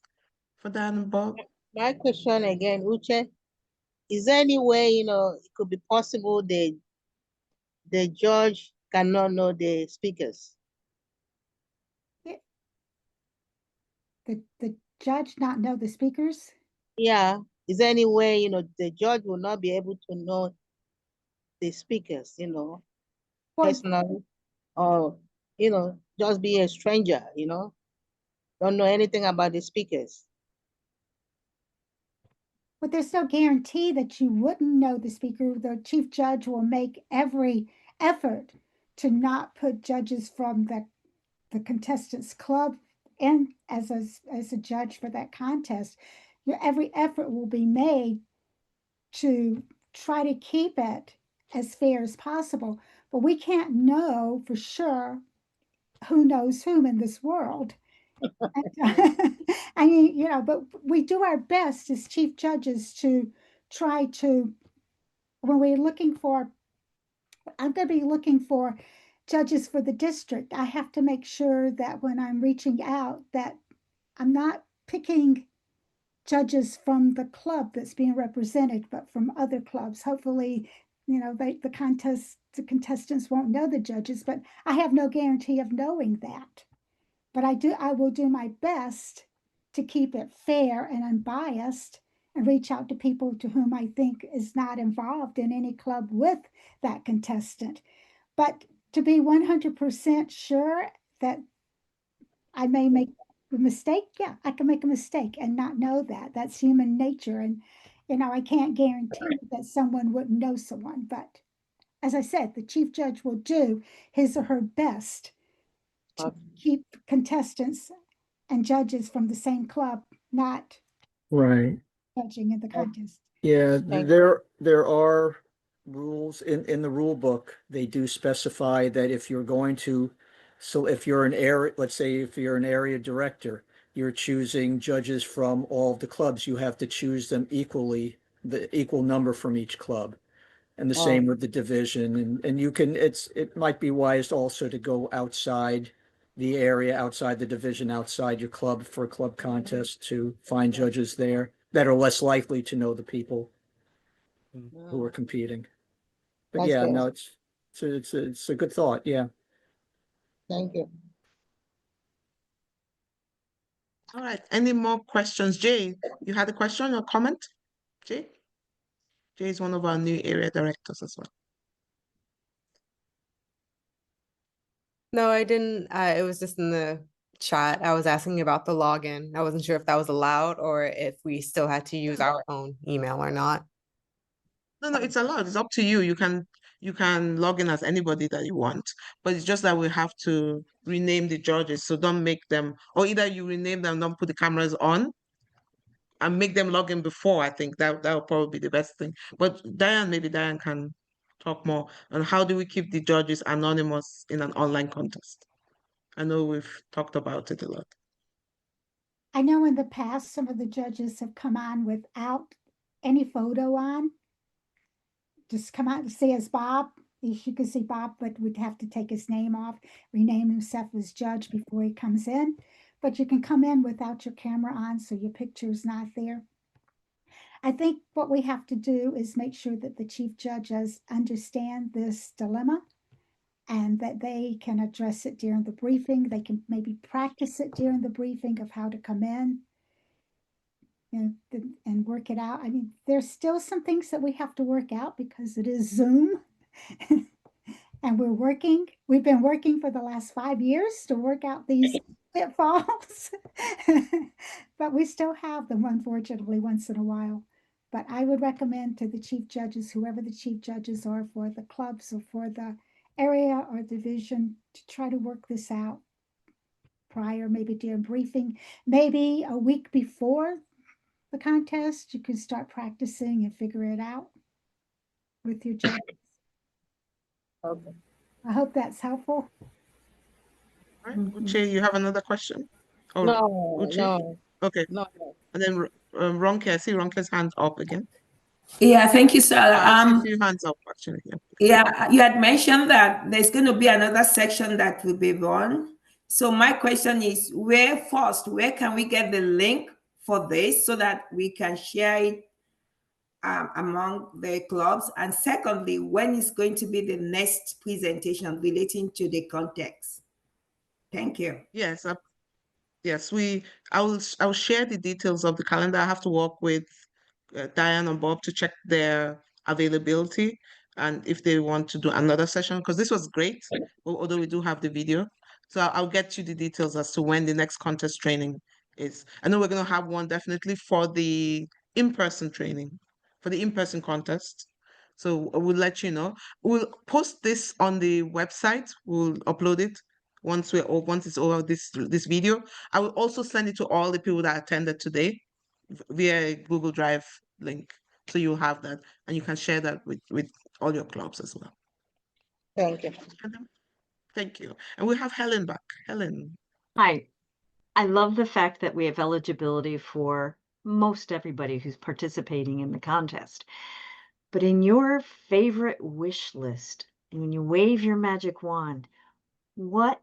Speaker 1: for Dan and Bob?
Speaker 10: My question again, Uche, is there any way, it could be possible the judge cannot know the speakers?
Speaker 2: The judge not know the speakers?
Speaker 10: Yeah, is there any way, the judge will not be able to know the speakers, personally, or, just be a stranger, don't know anything about the speakers?
Speaker 2: But there's no guarantee that you wouldn't know the speaker. The chief judge will make every effort to not put judges from the contestants club in as a judge for that contest. Every effort will be made to try to keep it as fair as possible. But we can't know for sure who knows whom in this world. I mean, but we do our best as chief judges to try to when we're looking for, I'm going to be looking for judges for the district. I have to make sure that when I'm reaching out that I'm not picking judges from the club that's being represented, but from other clubs. Hopefully, the contestants won't know the judges, but I have no guarantee of knowing that. But I will do my best to keep it fair and unbiased and reach out to people to whom I think is not involved in any club with that contestant. But to be 100% sure that I may make a mistake, yeah, I can make a mistake and not know that. That's human nature. And, I can't guarantee that someone wouldn't know someone. But as I said, the chief judge will do his or her best to keep contestants and judges from the same club not
Speaker 3: Right.
Speaker 2: judging in the contest.
Speaker 3: Yeah, there are rules in the rule book. They do specify that if you're going to, so if you're an area, let's say if you're an area director, you're choosing judges from all of the clubs, you have to choose them equally, the equal number from each club. And the same with the division. And you can, it might be wise also to go outside the area, outside the division, outside your club for a club contest to find judges there that are less likely to know the people who are competing. But
Speaker 10: That's
Speaker 3: yeah,
Speaker 10: good.
Speaker 3: no, it's a good thought. Yeah.
Speaker 10: Thank you.
Speaker 1: All right. Any more questions? Jay, you had a question or comment? Jay? Jay is one of our new area directors as well.
Speaker 11: No, I didn't. It was just in the chat. I was asking about the login. I wasn't sure if that was allowed or if we still had to use our own email or not.
Speaker 1: No, it's allowed. It's up to you. You can log in as anybody that you want, but it's just that we have to rename the judges. So don't make them, or either you rename them, don't put the cameras on, and make them log in before. I think that will probably be the best thing. But maybe Dianne can talk more on how do we keep the judges anonymous in an online contest. I know we've talked about it a lot.
Speaker 2: I know in the past, some of the judges have come on without any photo on. Just come out and say as Bob. You can see Bob, but would have to take his name off, rename himself as judge before he comes in. But you can come in without your camera on, so your picture's not there. I think what we have to do is make sure that the chief judges understand this dilemma and that they can address it during the briefing. They can maybe practice it during the briefing of how to come in and work it out. I mean, there's still some things that we have to work out because it is Zoom. And we've been working for the last 5 years to work out these pitfalls. But we still have them, unfortunately, once in a while. But I would recommend to the chief judges, whoever the chief judges are for the clubs or for the area or division, to try to work this out prior, maybe during briefing, maybe a week before the contest. You can start practicing and figure it out with your judges.
Speaker 10: Okay.
Speaker 2: I hope that's helpful.
Speaker 1: All right, Uche, you have another question? Oh,
Speaker 10: No,
Speaker 1: Uche?
Speaker 10: no,
Speaker 1: Okay.
Speaker 10: no.
Speaker 1: And then Ronke, I see Ronke's hand up again.
Speaker 6: Yeah, thank you, sir.
Speaker 1: I see a few hands up actually.
Speaker 6: Yeah, you had mentioned that there's going to be another section that will be run. So my question is, where can we get the link for this so that we can share it among the clubs? And secondly, when is going to be the next presentation relating to the context? Thank you.
Speaker 1: Yes, yes, I'll share the details of the calendar. I have to work with Dianne and Bob to check their availability and if they want to do another session, because this was great, although we do have the video. So I'll get you the details as to when the next contest training is. I know we're going to have one definitely for the in-person training, for the in-person contest. So we'll let you know. We'll post this on the website. We'll upload it once it's over this video. I will also send it to all the people that attended today via a Google Drive link. So you'll have that and you can share that with all your clubs as well.
Speaker 10: Thank you.
Speaker 1: Thank you. And we have Helen back. Helen.
Speaker 4: Hi. I love the fact that we have eligibility for most everybody who's participating in the contest. But in your favorite wish list, when you wave your magic wand, what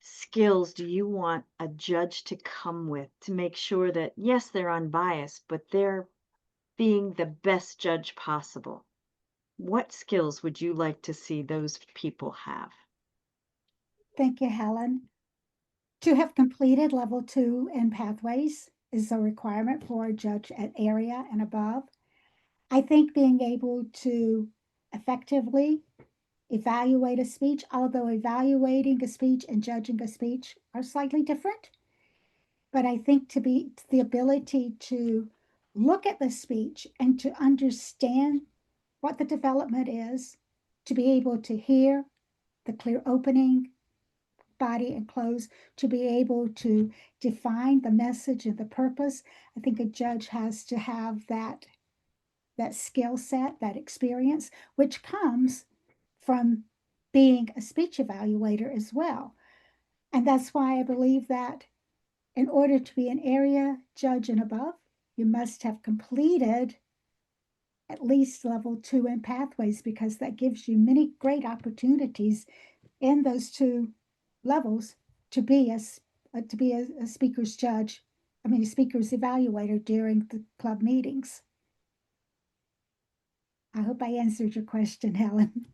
Speaker 4: skills do you want a judge to come with to make sure that, yes, they're unbiased, but they're being the best judge possible? What skills would you like to see those people have?
Speaker 2: Thank you, Helen. To have completed level 2 in pathways is a requirement for a judge at area and above. I think being able to effectively evaluate a speech, although evaluating a speech and judging a speech are slightly different, but I think to be the ability to look at the speech and to understand what the development is, to be able to hear the clear opening, body and close, to be able to define the message and the purpose. I think a judge has to have that skill set, that experience, which comes from being a speech evaluator as well. And that's why I believe that in order to be an area judge and above, you must have completed at least level 2 in pathways, because that gives you many great opportunities in those 2 levels to be a speaker's judge, a speaker's evaluator during the club meetings. I hope I answered your question, Helen.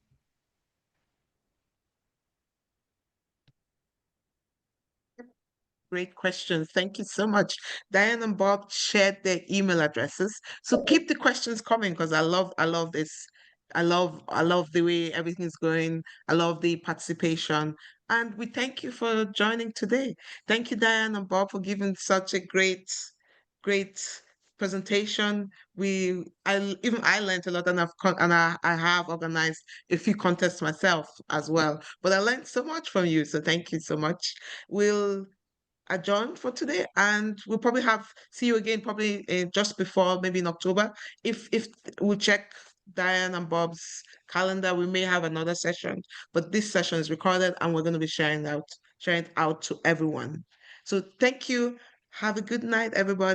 Speaker 1: Great questions. Thank you so much. Dianne and Bob shared their email addresses. So keep the questions coming, because I love this. I love the way everything's going. I love the participation. And we thank you for joining today. Thank you, Dianne and Bob, for giving such a great presentation. I learned a lot, and I have organized a few contests myself as well. But I learned so much from you. So thank you so much. We'll adjourn for today, and we'll probably see you again probably just before, maybe in October. If we check Dianne and Bob's calendar, we may have another session, but this session is recorded and we're going to be sharing it out to everyone. So thank you. Have a good night, everybody.